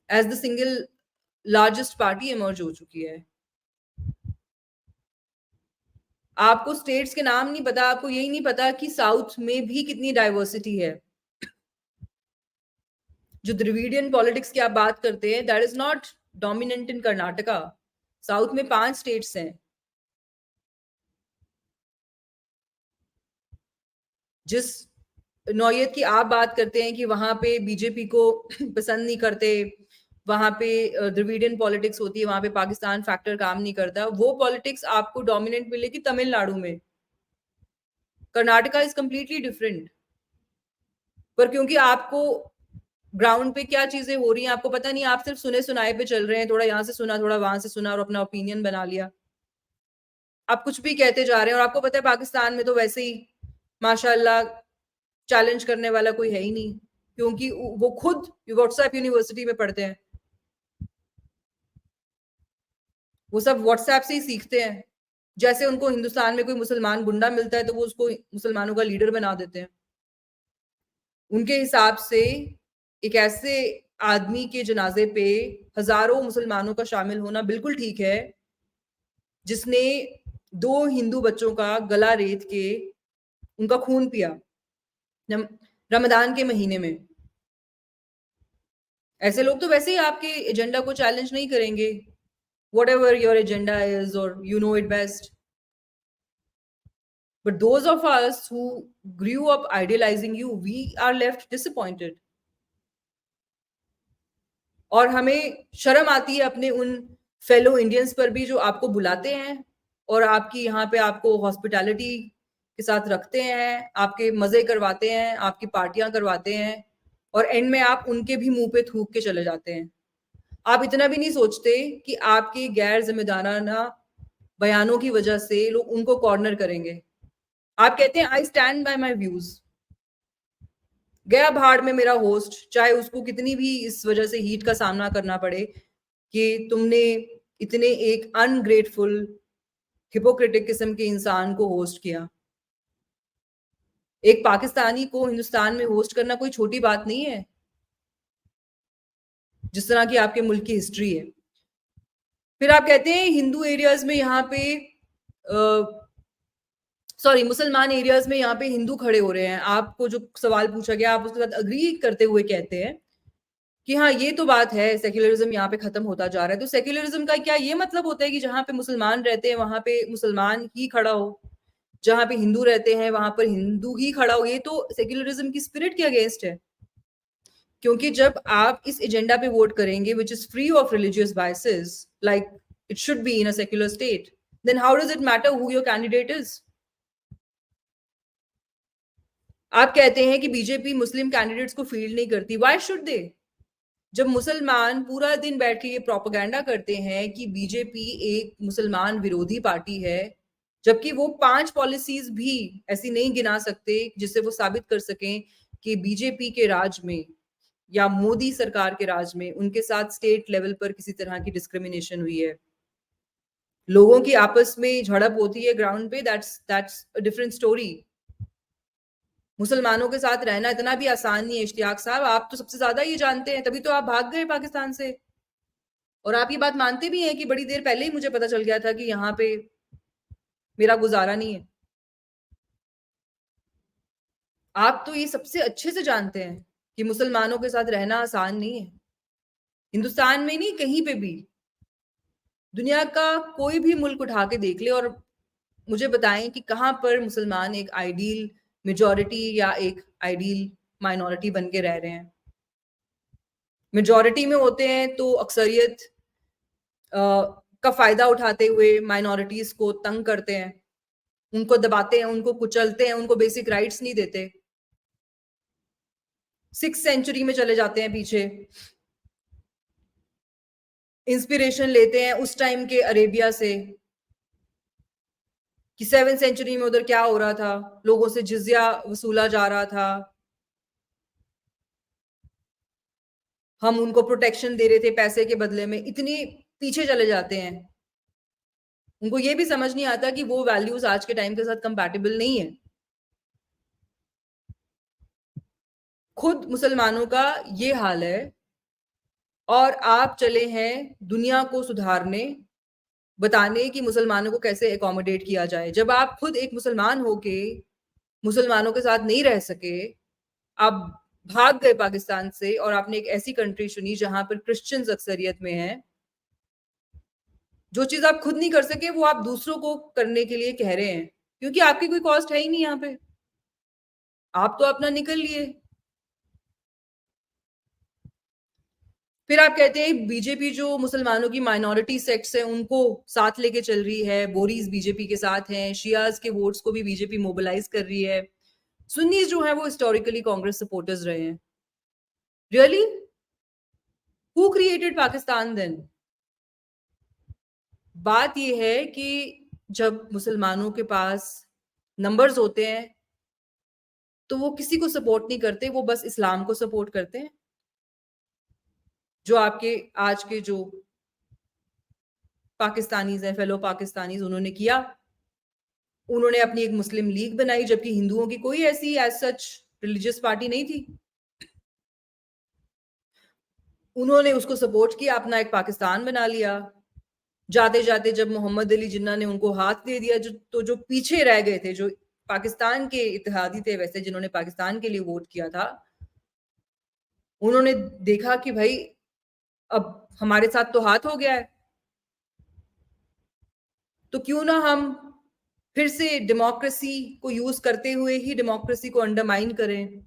as the single largest party emerge हो चुकी है। आपको स्टेट्स के नाम नहीं पता, आपको यही नहीं पता कि साउथ में भी कितनी डाइवर्सिटी है। जो द्रविडियन पॉलिटिक्स की आप बात करते हैं, that is not dominant in Karnataka. South में 5 स्टेट्स हैं। जिस नौयत की आप बात करते हैं कि वहां पे बीजेपी को पसंद नहीं करते, वहां पे द्रविडियन पॉलिटिक्स होती है, वहां पे पाकिस्तान फैक्टर काम नहीं करता, वो पॉलिटिक्स आपको डोमिनेंट मिलेगी तमिलनाडु में। Karnataka is completely different. पर क्योंकि आपको ग्राउंड पे क्या चीजें हो रही हैं आपको पता नहीं, आप सिर्फ सुने सुनाए पे चल रहे हैं, थोड़ा यहाँ से सुना थोड़ा वहां से सुना और अपना ओपिनियन बना लिया। आप कुछ भी कहते जा रहे हैं, और आपको पता है पाकिस्तान में तो वैसे ही माशाल्लाह चैलेंज करने वाला कोई है ही नहीं, क्योंकि वो खुद व्हाट्सएप यूनिवर्सिटी में पढ़ते हैं। वो सब व्हाट्सएप से ही सीखते हैं। जैसे उनको हिंदुस्तान में कोई मुसलमान गुंडा मिलता है तो वो उसको मुसलमानों का लीडर बना देते हैं। उनके हिसाब से एक ऐसे आदमी के जनाजे पे हजारों मुसलमानों का शामिल होना बिल्कुल ठीक है जिसने 2 हिंदू बच्चों का गला रेत के उनका खून पिया रमदान के महीने में। ऐसे लोग तो वैसे ही आपके एजेंडा को चैलेंज नहीं करेंगे। Whatever your agenda is, or you know it best. But those of us who grew up idealizing you, we are left disappointed. और हमें शर्म आती है अपने उन फेलो इंडियंस पर भी जो आपको बुलाते हैं और आपकी यहाँ पे आपको हॉस्पिटैलिटी के साथ रखते हैं, आपके मजे करवाते हैं, आपकी पार्टियां करवाते हैं और एंड में आप उनके भी मुंह पे थूक के चले जाते हैं। आप इतना भी नहीं सोचते कि आपके गैर जिम्मेदाराना बयानों की वजह से लोग उनको कॉर्नर करेंगे। आप कहते हैं I stand by my views. गया भाड़ में मेरा होस्ट, चाहे उसको कितनी भी इस वजह से हीट का सामना करना पड़े कि तुमने इतने एक अनग्रेटफुल हिपोक्रेटिक किस्म के इंसान को होस्ट किया। एक पाकिस्तानी को हिंदुस्तान में होस्ट करना कोई छोटी बात नहीं है, जिस तरह की आपके मुल्क की हिस्ट्री है। फिर आप कहते हैं हिंदू एरियाज में यहाँ पे सॉरी मुसलमान एरियाज में यहाँ पे हिंदू खड़े हो रहे हैं। आपको जो सवाल पूछा गया आप उसके साथ अग्री करते हुए कहते हैं कि हाँ ये तो बात है, सेक्युलरिज्म यहाँ पे खत्म होता जा रहा है। तो सेक्युलरिज्म का क्या ये मतलब होता है कि जहां पे मुसलमान रहते हैं वहां पे मुसलमान ही खड़ा हो, जहां पे हिंदू रहते हैं वहां पर हिंदू ही खड़ा हो? ये तो सेक्युलरिज्म की स्पिरिट के अगेंस्ट है। क्योंकि जब आप इस एजेंडा पे वोट करेंगे which is free of religious biases like it should be in a secular state, then how does it matter who your candidate is? आप कहते हैं कि बीजेपी मुस्लिम कैंडिडेट्स को फील्ड नहीं करती। Why should they? जब मुसलमान पूरा दिन बैठ के ये प्रोपेगेंडा करते हैं कि बीजेपी एक मुसलमान विरोधी पार्टी है, जबकि वो 5 पॉलिसीज भी ऐसी नहीं गिना सकते जिससे वो साबित कर सकें कि बीजेपी के राज में या मोदी सरकार के राज में उनके साथ स्टेट लेवल पर किसी तरह की डिस्क्रिमिनेशन हुई है। लोगों की आपस में झड़प होती है ग्राउंड पे, दैट्स अ डिफरेंट स्टोरी। मुसलमानों के साथ रहना इतना भी आसान नहीं है इश्तियाक साहब, आप तो सबसे ज्यादा ये जानते हैं, तभी तो आप भाग गए पाकिस्तान से। और आप ये बात मानते भी हैं कि बड़ी देर पहले ही मुझे पता चल गया था कि यहाँ पे मेरा गुजारा नहीं है। आप तो ये सबसे अच्छे से जानते हैं कि मुसलमानों के साथ रहना आसान नहीं है। हिंदुस्तान में नहीं, कहीं पे भी, दुनिया का कोई भी मुल्क उठा के देख ले और मुझे बताएं कि कहां पर मुसलमान एक आइडियल मेजॉरिटी या एक आइडियल माइनॉरिटी बन के रह रहे हैं। मेजॉरिटी में होते हैं तो अक्सरियत का फायदा उठाते हुए माइनॉरिटीज को तंग करते हैं, उनको दबाते हैं, उनको कुचलते हैं, उनको बेसिक राइट्स नहीं देते। 6th सेंचुरी में चले जाते हैं पीछे, इंस्पिरेशन लेते हैं उस टाइम के अरेबिया से कि 7th सेंचुरी में उधर क्या हो रहा था, लोगों से जिजिया वसूला जा रहा था, हम उनको प्रोटेक्शन दे रहे थे पैसे के बदले में। इतनी पीछे चले जाते हैं, उनको ये भी समझ नहीं आता कि वो वैल्यूज आज के टाइम के साथ कंपैटिबल नहीं है। खुद मुसलमानों का ये हाल है और आप चले हैं दुनिया को सुधारने, बताने कि मुसलमानों को कैसे एकोमोडेट किया जाए। जब आप खुद एक मुसलमान होके मुसलमानों के साथ नहीं रह सके, आप भाग गए पाकिस्तान से और आपने एक ऐसी कंट्री चुनी जहां पर क्रिश्चियंस अक्सरियत में हैं। जो चीज आप खुद नहीं कर सके वो आप दूसरों को करने के लिए कह रहे हैं, क्योंकि आपकी कोई कॉस्ट है ही नहीं यहाँ पे, आप तो अपना निकल लिए। फिर आप कहते हैं बीजेपी जो मुसलमानों की माइनॉरिटी सेक्ट्स हैं उनको साथ लेके चल रही है, बोरीज बीजेपी के साथ हैं, शियाज के वोट्स को भी बीजेपी मोबिलाइज कर रही है, सुन्नीज जो है वो हिस्टोरिकली कांग्रेस सपोर्टर्स रहे हैं। Really? Who created Pakistan then? बात यह है कि जब मुसलमानों के पास नंबर्स होते हैं तो वो किसी को सपोर्ट नहीं करते, वो बस इस्लाम को सपोर्ट करते हैं। जो आपके आज के जो पाकिस्तानीज हैं, फेलो पाकिस्तानीज, उन्होंने किया, उन्होंने अपनी एक मुस्लिम लीग बनाई, जबकि हिंदुओं की कोई ऐसी एज सच रिलीजियस पार्टी नहीं थी। उन्होंने उसको सपोर्ट किया, अपना एक पाकिस्तान बना लिया। जाते-जाते जब मोहम्मद अली जिन्ना ने उनको हाथ दे दिया, जो पीछे रह गए थे, जो पाकिस्तान के इत्तेहादी थे वैसे जिन्होंने पाकिस्तान के लिए वोट किया था, उन्होंने देखा कि भाई अब हमारे साथ तो हाथ हो गया है, तो क्यों ना हम फिर से डेमोक्रेसी को यूज़ करते हुए ही डेमोक्रेसी को अंडरमाइन करें।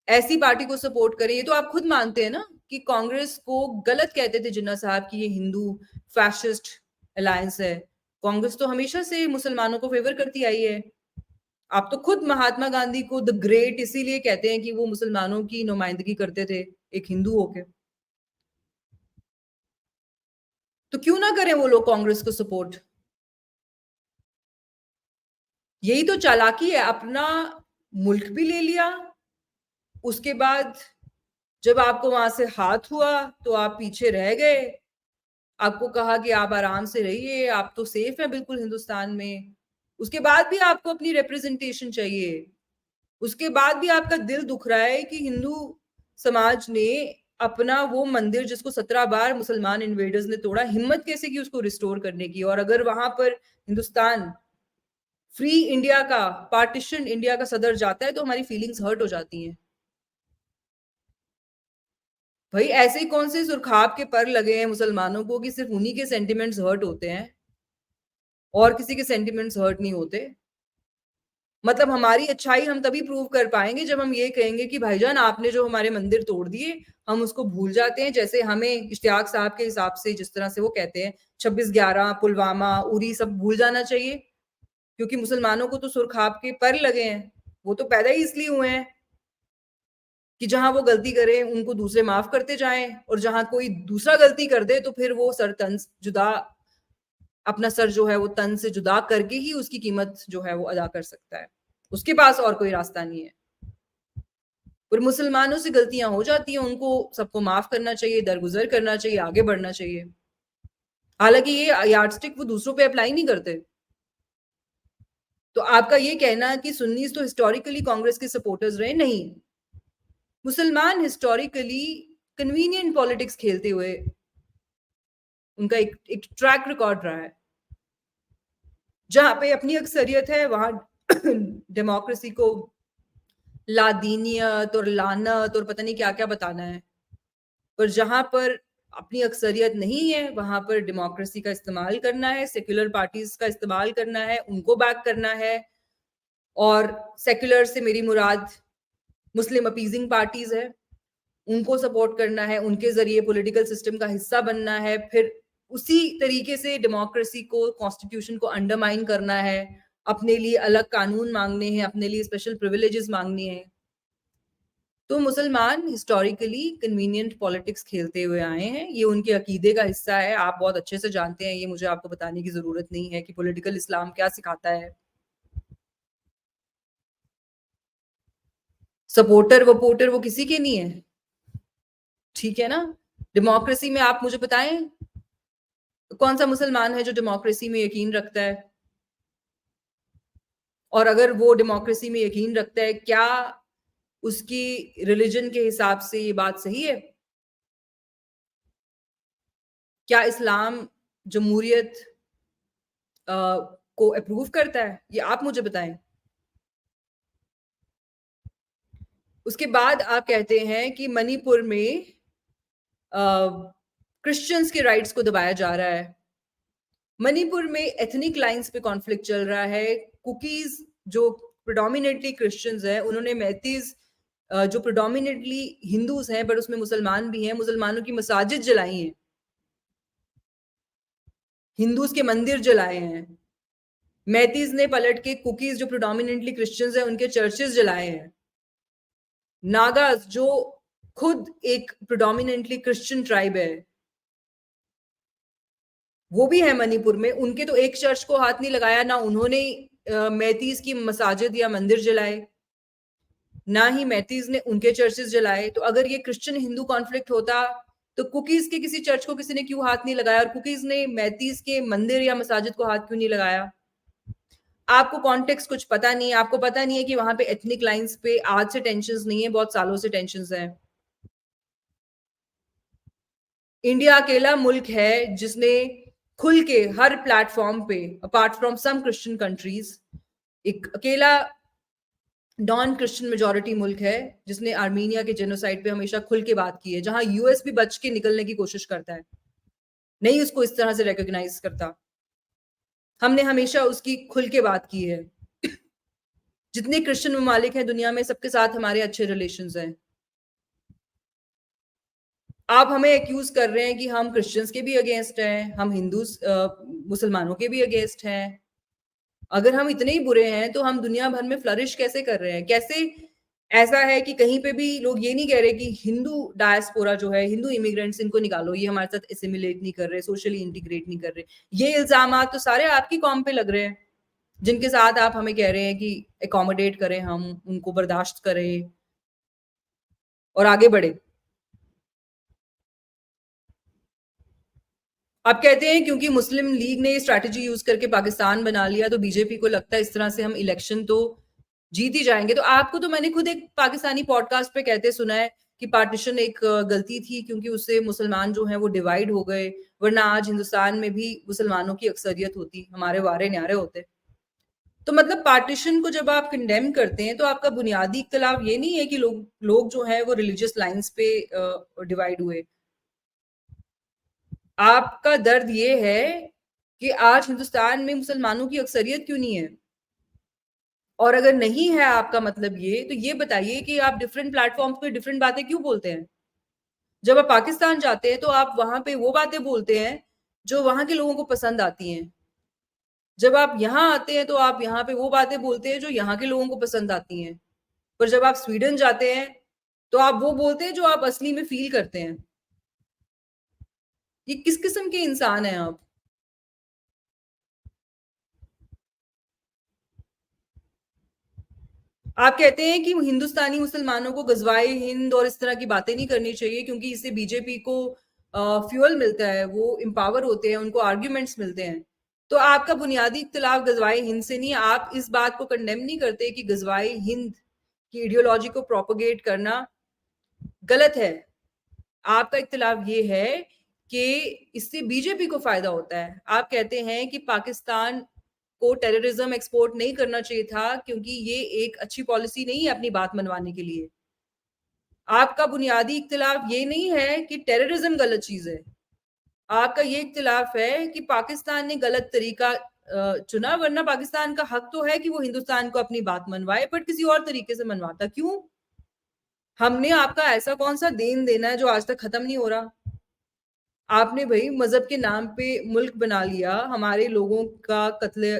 ऐसी पार्टी को सपोर्ट करें। ये तो आप खुद मानते हैं ना कि कांग्रेस को गलत कहते थे जिन्ना साहब कि ये हिंदू फैसिस्ट अलायंस है। कांग्रेस तो हमेशा से मुसलमानों को फेवर करती आई है। आप तो खुद महात्मा गांधी को द ग्रेट इसीलिए कहते हैं कि वो मुसलमानों की नुमाइंदगी करते थे, एक हिंदू होके। तो क्यों ना करें वो लोग कांग्रेस को सपोर्ट? यही तो चालाकी है, अपना मुल्क भी ले लिया, उसके बाद जब आपको वहां से हाथ हुआ तो आप पीछे रह गए। आपको कहा कि आप आराम से रहिए, आप तो सेफ हैं बिल्कुल हिंदुस्तान में। उसके बाद भी आपको अपनी रिप्रेजेंटेशन चाहिए। उसके बाद भी आपका दिल दुख रहा है कि हिंदू समाज ने अपना वो मंदिर जिसको 17 बार मुसलमान इन्वेडर्स ने तोड़ा, हिम्मत कैसे की उसको रिस्टोर करने की। और अगर वहां पर हिंदुस्तान फ्री इंडिया का, पार्टीशन इंडिया का सदर जाता है तो हमारी फीलिंग्स हर्ट हो जाती हैं। भाई ऐसे ही कौन से सुरखाब के पर लगे हैं मुसलमानों को कि सिर्फ उन्हीं के सेंटिमेंट्स हर्ट होते हैं और किसी के सेंटिमेंट्स हर्ट नहीं होते। मतलब हमारी अच्छाई हम तभी प्रूव कर पाएंगे जब हम ये कहेंगे कि भाईजान आपने जो हमारे मंदिर तोड़ दिए, हम उसको भूल जाते हैं। जैसे हमें इश्तियाक साहब के हिसाब से जिस तरह से वो कहते हैं 26/11 पुलवामा उरी सब भूल जाना चाहिए, क्योंकि मुसलमानों को तो सुरखाब के पर लगे हैं। वो तो पैदा ही इसलिए हुए हैं कि जहां वो गलती करें उनको दूसरे माफ करते जाएं, और जहां कोई दूसरा गलती कर दे तो फिर वो सर तन जुदा, अपना सर जो है वो तन से जुदा करके ही उसकी कीमत जो है वो अदा कर सकता है। उसके पास और कोई रास्ता नहीं है। पर मुसलमानों से गलतियां हो जाती हैं, उनको सबको माफ करना चाहिए, दरगुजर करना चाहिए, आगे बढ़ना चाहिए। हालांकि ये यार्डस्टिक वो दूसरों पे अप्लाई नहीं करते। तो आपका ये कहना कि सुन्नीस तो हिस्टोरिकली कांग्रेस के सपोर्टर्स रहे, नहीं। मुसलमान हिस्टोरिकली कन्वीनियंट पॉलिटिक्स खेलते हुए उनका एक ट्रैक रिकॉर्ड रहा है। जहां पे अपनी अक्सरियत है वहां डेमोक्रेसी को लादीनियत और लानत और पता नहीं क्या क्या बताना है। पर जहां पर अपनी अक्सरियत नहीं है वहां पर डेमोक्रेसी का इस्तेमाल करना है, सेक्युलर पार्टीज का इस्तेमाल करना है, उनको बैक करना है। और सेक्युलर से मेरी मुराद मुस्लिम अपीजिंग पार्टीज है, उनको सपोर्ट करना है, उनके जरिए पॉलिटिकल सिस्टम का हिस्सा बनना है। फिर उसी तरीके से डेमोक्रेसी को, कॉन्स्टिट्यूशन को अंडरमाइन करना है, अपने लिए अलग कानून मांगने हैं, अपने लिए स्पेशल प्रिविलेजेस मांगनी है। तो मुसलमान हिस्टोरिकली कन्वीनियंट पॉलिटिक्स खेलते हुए आए हैं, ये उनके अकीदे का हिस्सा है। आप बहुत अच्छे से जानते हैं, ये मुझे आपको बताने की जरूरत नहीं है कि पॉलिटिकल इस्लाम क्या सिखाता है। सपोर्टर वपोर्टर वो किसी के नहीं है, ठीक है ना। डेमोक्रेसी में आप मुझे बताएं कौन सा मुसलमान है जो डेमोक्रेसी में यकीन रखता है? और अगर वो डेमोक्रेसी में यकीन रखता है, क्या उसकी रिलीजन के हिसाब से ये बात सही है? क्या इस्लाम जमहूरियत को अप्रूव करता है? ये आप मुझे बताएं। उसके बाद आप कहते हैं कि मणिपुर में क्रिश्चियंस के राइट्स को दबाया जा रहा है। मणिपुर में एथनिक लाइंस पे कॉन्फ्लिक्ट चल रहा है। कुकीज जो प्रिडोमिनेटली क्रिश्चियंस हैं, उन्होंने मैतीज जो प्रिडोमिनेटली हिंदूज हैं पर उसमें मुसलमान भी हैं, मुसलमानों की मसाजिद जलाई हैं, हिंदूज के मंदिर जलाए हैं। मैतीज ने पलट के कुकीज जो प्रिडोमिनेटली क्रिश्चियंस हैं उनके चर्चेस जलाए हैं। नागाज जो खुद एक प्रिडोमिनेटली क्रिश्चियन ट्राइब है, वो भी है मणिपुर में, उनके तो एक चर्च को हाथ नहीं लगाया, ना उन्होंने मैतीज की मसाजिद या मंदिर जलाए, ना ही मैतीज ने उनके चर्चेस जलाए। तो अगर ये क्रिश्चियन हिंदू कॉन्फ्लिक्ट होता तो कुकीज के किसी चर्च को किसी ने क्यों हाथ नहीं लगाया, और कुकीज ने मैतीज के मंदिर या मसाजिद को हाथ क्यों नहीं लगाया? आपको कॉन्टेक्स्ट कुछ पता नहीं है, आपको पता नहीं है कि वहां पे एथनिक लाइंस पे आज से टेंशन नहीं है, बहुत सालों से टेंशन है। इंडिया अकेला मुल्क है जिसने खुल के हर प्लेटफॉर्म पे, apart from some Christian countries, एक अकेला नॉन क्रिश्चियन मेजोरिटी मुल्क है जिसने आर्मीनिया के जेनोसाइड पे हमेशा खुल के बात की है, जहां यूएस भी बच के निकलने की कोशिश करता है, नहीं उसको इस तरह से रिकॉग्नाइज करता। हमने हमेशा उसकी खुल के बात की है। जितने क्रिश्चियन ममालिक हैं दुनिया में, सबके साथ हमारे अच्छे रिलेशंस हैं। आप हमें एक्यूज कर रहे हैं कि हम क्रिश्चियंस के भी अगेंस्ट हैं, हम हिंदू मुसलमानों के भी अगेंस्ट हैं। अगर हम इतने ही बुरे हैं तो हम दुनिया भर में फ्लरिश कैसे कर रहे हैं? कैसे ऐसा है कि कहीं पे भी लोग ये नहीं कह रहे कि हिंदू डायस्पोरा जो है, हिंदू इमिग्रेंट्स, इनको निकालो, ये हमारे साथ एसिमिलेट नहीं कर रहे, सोशली इंटीग्रेट नहीं कर रहे। ये इल्जामात तो सारे आपकी कौम पे लग रहे हैं, जिनके साथ आप हमें कह रहे हैं कि एकोमोडेट करें, हम उनको बर्दाश्त करें और आगे बढ़े। आप कहते हैं क्योंकि मुस्लिम लीग ने स्ट्रैटेजी यूज करके पाकिस्तान बना लिया तो बीजेपी को लगता है इस तरह से हम इलेक्शन तो जीत ही जाएंगे। तो आपको तो मैंने खुद एक पाकिस्तानी पॉडकास्ट पे कहते सुना है कि पार्टीशन एक गलती थी क्योंकि उससे मुसलमान जो हैं वो डिवाइड हो गए, वरना आज हिंदुस्तान में भी मुसलमानों की अक्सरियत होती, हमारे वारे न्यारे होते। तो मतलब पार्टीशन को जब आप कंडेम करते हैं तो आपका बुनियादी इख्तिलाफ ये नहीं है कि लोग लोग जो है वो रिलीजियस लाइंस पे डिवाइड हुए। आपका दर्द ये है कि आज हिंदुस्तान में मुसलमानों की अक्सरियत क्यों नहीं है। और अगर नहीं है आपका मतलब ये, तो ये बताइए कि आप डिफरेंट प्लेटफॉर्म्स पे डिफरेंट बातें क्यों बोलते हैं। जब आप पाकिस्तान जाते हैं तो आप वहां पे वो बातें बोलते हैं जो वहां के लोगों को पसंद आती हैं। जब आप यहाँ आते हैं तो आप यहाँ पे वो बातें बोलते हैं जो यहाँ के लोगों को पसंद आती हैं। पर जब आप स्वीडन जाते हैं तो आप वो बोलते हैं जो आप असली में फील करते हैं। ये किस किस्म के इंसान हैं आप? आप कहते हैं कि हिंदुस्तानी मुसलमानों को गजवाए हिंद और इस तरह की बातें नहीं करनी चाहिए क्योंकि इससे बीजेपी को फ्यूल मिलता है, वो एम्पावर होते हैं, उनको आर्ग्यूमेंट्स मिलते हैं। तो आपका बुनियादी इख्तिलाफ गजवाए हिंद से नहीं, आप इस बात को कंडेम नहीं करते कि गजवाए हिंद की आइडियोलॉजी को प्रोपोगेट करना गलत है। आपका इख्तिलाफ ये है कि इससे बीजेपी को फायदा होता है। आप कहते हैं कि पाकिस्तान को टेररिज्म एक्सपोर्ट नहीं करना चाहिए था क्योंकि ये एक अच्छी पॉलिसी नहीं है अपनी बात मनवाने के लिए। आपका बुनियादी इख्तिलाफ ये नहीं है कि टेररिज्म गलत चीज है। आपका ये इख्तिलाफ है कि पाकिस्तान ने गलत तरीका चुना, वरना पाकिस्तान का हक तो है कि वो हिंदुस्तान को अपनी बात मनवाए, बट किसी और तरीके से मनवाता क्यों? हमने आपका ऐसा कौन सा देन देना है जो आज तक खत्म नहीं हो रहा? आपने भाई मजहब के नाम पे मुल्क बना लिया, हमारे लोगों का कत्ले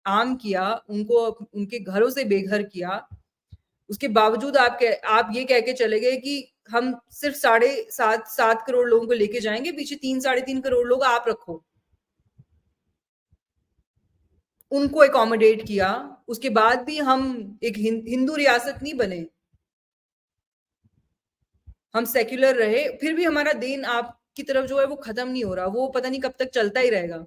आम किया, उनको उनके घरों से बेघर किया। उसके बावजूद आप ये कह के चले गए कि हम सिर्फ 7.5 करोड़ लोगों को लेके जाएंगे, पीछे 3-3.5 करोड़ लोग आप रखो। उनको एकोमोडेट किया, उसके बाद भी हम एक हिंदू रियासत नहीं बने, हम सेक्युलर रहे, फिर भी हमारा देन आपकी तरफ जो है वो खत्म नहीं हो रहा, वो पता नहीं कब तक चलता ही रहेगा।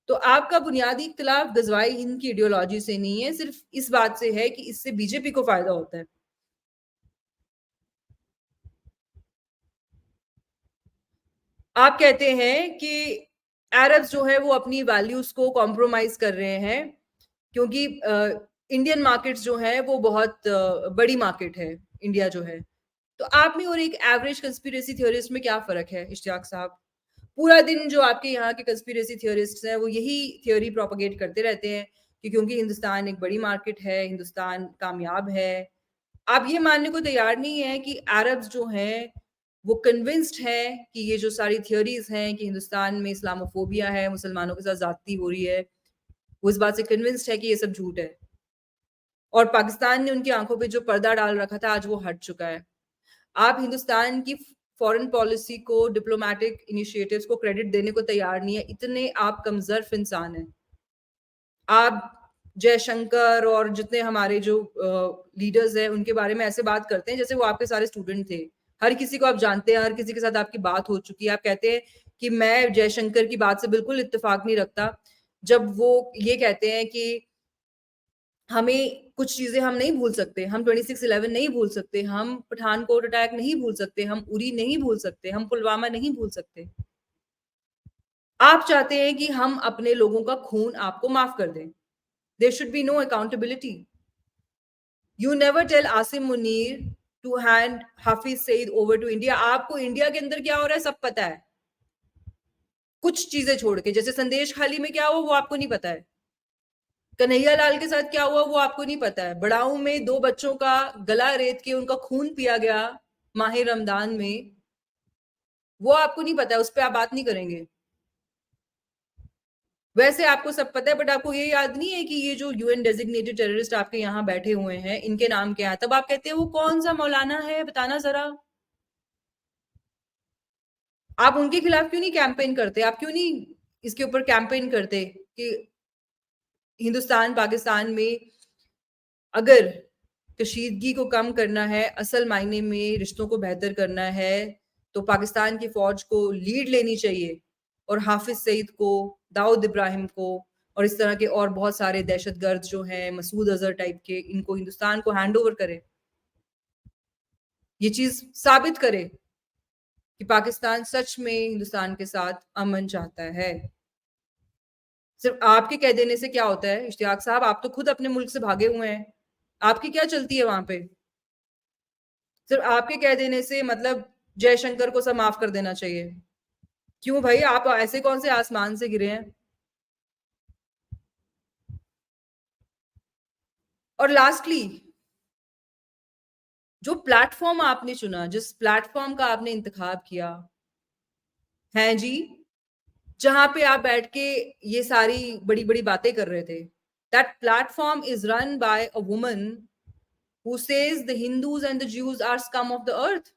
तो आपका बुनियादी इख्तिलाफ गजवाई हिंद की आइडियोलॉजी से नहीं है, सिर्फ इस बात से है कि इससे बीजेपी को फायदा होता है। आप कहते हैं कि अरब्स जो है वो अपनी वैल्यूज को कॉम्प्रोमाइज कर रहे हैं क्योंकि इंडियन मार्केट्स जो है वो बहुत बड़ी मार्केट है, इंडिया जो है। तो आप में और एक एवरेज कंस्पिरेसी थियोरिस्ट में क्या फर्क है इश्तियाक साहब? पूरा दिन जो आपके यहाँ के कंस्पिरेसी थियोरिस्ट्स हैं वो यही थ्योरी प्रोपेगेट करते रहते हैं कि क्योंकि हिंदुस्तान एक बड़ी मार्केट है, हिंदुस्तान कामयाब है। आप ये मानने को तैयार नहीं है कि अरब्स जो हैं वो कन्विंस्ड हैं कि ये जो सारी थ्योरीज हैं कि हिंदुस्तान में इस्लामोफोबिया है, मुसलमानों के साथ ज्यादती हो रही है, वो इस बात से कन्विंस्ड है कि ये सब झूठ है। और पाकिस्तान ने उनकी आंखों पे जो पर्दा डाल रखा था आज वो हट चुका है। आप हिंदुस्तान की फॉरेन पॉलिसी को, डिप्लोमेटिक इनिशिएटिव्स को क्रेडिट देने को तैयार नहीं है, इतने आप कमजोर इंसान हैं। आप जयशंकर और जितने हमारे जो लीडर्स हैं उनके बारे में ऐसे बात करते हैं जैसे वो आपके सारे स्टूडेंट थे। हर किसी को आप जानते हैं, हर किसी के साथ आपकी बात हो चुकी है। आप कहते हैं कि मैं जयशंकर की बात से बिल्कुल इत्तेफाक नहीं रखता जब वो ये कहते हैं कि हमें कुछ चीज़ें हम नहीं भूल सकते, हम 26/11 नहीं भूल सकते, हम पठानकोट अटैक नहीं भूल सकते, हम उरी नहीं भूल सकते, हम पुलवामा नहीं भूल सकते। आप चाहते हैं कि हम अपने लोगों का खून आपको माफ़ कर दें। There should be no accountability. You never tell Asim Munir to hand Hafiz Saeed over to India. आपको इंडिया के अंदर क्या हो रहा है सब पता है। कुछ चीज़ें छोड़ के, जैसे संदेश खाली में क्या हुआ वो आपको नहीं पता है। कन्हैया लाल के साथ क्या हुआ वो आपको नहीं पता है। बड़ाऊ में 2 बच्चों का गला रेत के उनका खून पिया गया माह रमदान में, वो आपको नहीं पता है, उस पे आप बात नहीं करेंगे। वैसे आपको सब पता है, बट आपको ये याद नहीं है कि ये जो यूएन डेजिग्नेटेड टेररिस्ट आपके यहाँ बैठे हुए हैं, इनके नाम क्या है? तब आप कहते हैं वो कौन-सा मौलाना है बताना ज़रा? आप उनके खिलाफ क्यों नहीं कैंपेन करते? आप क्यों नहीं इसके ऊपर कैंपेन करते कि हिंदुस्तान, पाकिस्तान में अगर कशीदगी को कम करना है, असल मायने में रिश्तों को बेहतर करना है, तो पाकिस्तान की फ़ौज को लीड लेनी चाहिए और हाफ़िज़ सईद को, दाऊद इब्राहिम को और इस तरह के और बहुत सारे दहशतगर्द जो हैं, मसूद अज़हर टाइप के, इनको हिंदुस्तान को हैंड ओवर करें। ये चीज़ साबित करे कि पाकिस्तान सच में हिंदुस्तान के साथ अमन चाहता है। सिर्फ़ आपके कह देने से क्या होता है इश्तियाक साहब, आप तो खुद अपने मुल्क से भागे हुए हैं। आपकी क्या चलती है वहाँ पे? सिर्फ आपके कह देने से मतलब जयशंकर को सब माफ कर देना चाहिए। क्यों भाई, आप ऐसे कौन से आसमान से गिरे हैं? और लास्टली, जो प्लेटफॉर्म आपने चुना, जिस प्लेटफॉर्म का आपने इंतखाब किया, हैं जी, जहां पे आप बैठ के ये सारी बड़ी बड़ी बातें कर रहे थे, that platform is run by a woman who says the Hindus and the Jews are scum of the earth.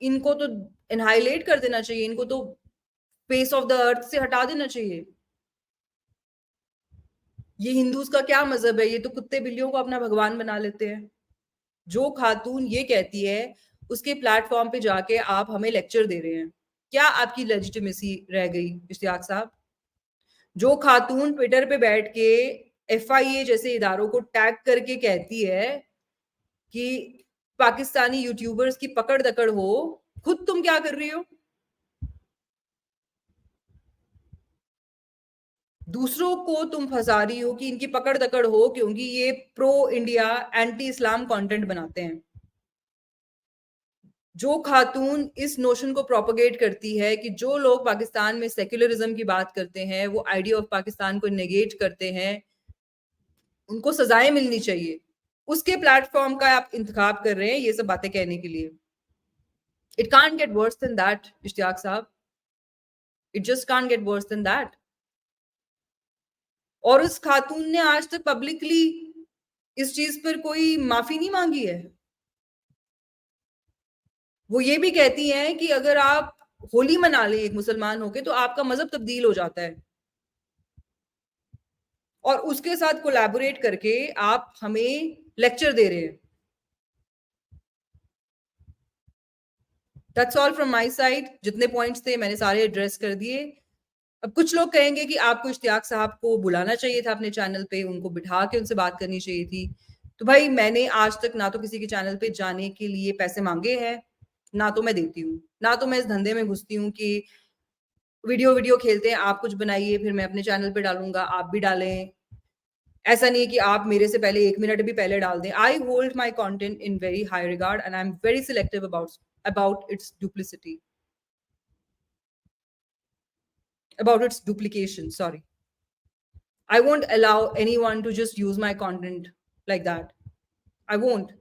इनको तो एनहाइलेट कर देना चाहिए, इनको तो फेस ऑफ द अर्थ से हटा देना चाहिए। ये हिंदूज का क्या मजहब है? ये तो कुत्ते बिल्लियों को अपना भगवान बना लेते हैं। जो खातून ये कहती है, उसके प्लेटफॉर्म पे जाके आप हमें लेक्चर दे रहे हैं। क्या आपकी लेजिटिमेसी रह गई इश्तियाक साहब? जो खातून ट्विटर पे बैठ के एफआईए जैसे इदारों को टैग करके कहती है कि पाकिस्तानी यूट्यूबर्स की पकड़ दकड़ हो, खुद तुम क्या कर रही हो? दूसरों को तुम फंसा रही हो कि इनकी पकड़ दकड़ हो, क्योंकि ये प्रो इंडिया एंटी इस्लाम कंटेंट बनाते हैं। जो खातून इस नोशन को प्रोपेगेट करती है कि जो लोग पाकिस्तान में सेक्युलरिज्म की बात करते हैं, वो आइडिया ऑफ पाकिस्तान को नेगेट करते हैं, उनको सजाएं मिलनी चाहिए, उसके प्लेटफॉर्म का आप इंतखाब कर रहे हैं ये सब बातें कहने के लिए। It can't get worse than that Ishtiaq साहब, it just can't get worse than that. और उस खातून ने आज तक पब्लिकली इस चीज पर कोई माफी नहीं मांगी है। वो ये भी कहती हैं कि अगर आप होली मना लें एक मुसलमान होके तो आपका मजहब तब्दील हो जाता है, और उसके साथ कोलैबोरेट करके आप हमें लेक्चर दे रहे हैं। That's all from my side. जितने पॉइंट्स थे मैंने सारे एड्रेस कर दिए। अब कुछ लोग कहेंगे कि आपको इश्तियाक साहब को बुलाना चाहिए था अपने चैनल पे, उनको बिठा के उनसे बात करनी चाहिए थी। तो भाई, मैंने आज तक ना तो किसी के चैनल पे जाने के लिए पैसे मांगे हैं, ना तो मैं देती हूँ, ना तो मैं इस धंधे में घुसती हूँ कि वीडियो वीडियो खेलते हैं, आप कुछ बनाइए फिर मैं अपने चैनल पे डालूंगा, आप भी डालें। ऐसा नहीं है कि आप मेरे से पहले 1 मिनट भी पहले डाल दें। I hold my content in very high regard and I am very selective about it's duplicity, about its duplication. Sorry, I won't allow anyone to just use my content like that. I won't.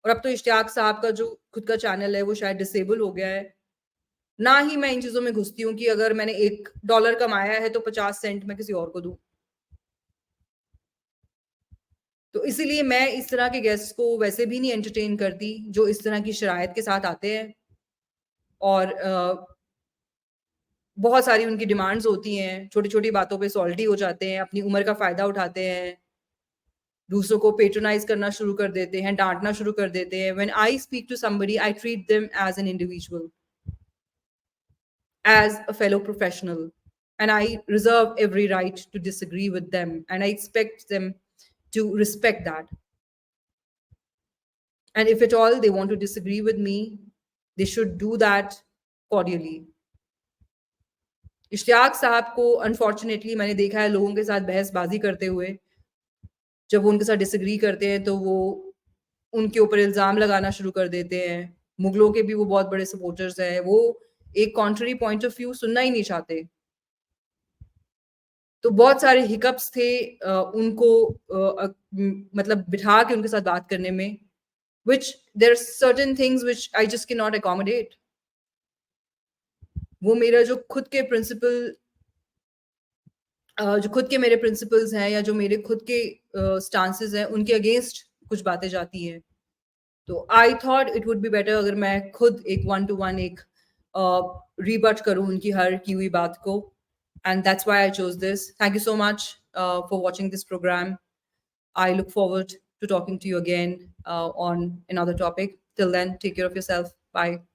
और अब तो इश्तियाक साहब का जो खुद का चैनल है वो शायद डिसेबल हो गया है। ना ही मैं इन चीजों में घुसती हूँ कि अगर मैंने $1 कमाया है तो 50 सेंट मैं किसी और को दूं। तो इसीलिए मैं इस तरह के गेस्ट को वैसे भी नहीं एंटरटेन करती जो इस तरह की शरायत के साथ आते हैं, और बहुत सारी उनकी डिमांड्स होती हैं, छोटी-छोटी बातों पे सॉल्टी हो जाते हैं, अपनी उम्र का फ़ायदा उठाते हैं, दूसरों को पैट्रोनाइज़ करना शुरू कर देते हैं, डाँटना शुरू कर देते हैं। When I speak to somebody, I treat them as an individual, as a fellow professional, and I reserve every right to disagree with them, and I expect them to respect that. And if at all they want to disagree with me, they should do that cordially. Ishtiaq sahab को अनफॉर्चुनेटली मैंने देखा है लोगों के साथ बहसबाजी करते हुए, जब वो उनके साथ डिसएग्री करते हैं तो वो उनके ऊपर इल्ज़ाम लगाना शुरू कर देते हैं। मुगलों के भी वो बहुत बड़े सपोर्टर्स हैं, वो एक कॉन्ट्ररी पॉइंट ऑफ व्यू सुनना ही नहीं चाहते। तो बहुत सारे हिकअप्स थे उनको मतलब बिठा के उनके साथ बात करने में, which there are certain things which I just cannot accommodate. वो मेरा जो खुद के प्रिंसिपल जो खुद के मेरे प्रिंसिपल्स हैं या जो मेरे खुद के स्टांसेस हैं उनके अगेंस्ट कुछ बातें जाती हैं। तो I thought it would be better अगर मैं खुद एक 1 to 1 एक रीबट करूँ उनकी हर की हुई बात को, and that's why I chose this. Thank you so much for watching this program. I look forward to talking to you again on another topic. Till then, take care of yourself. Bye.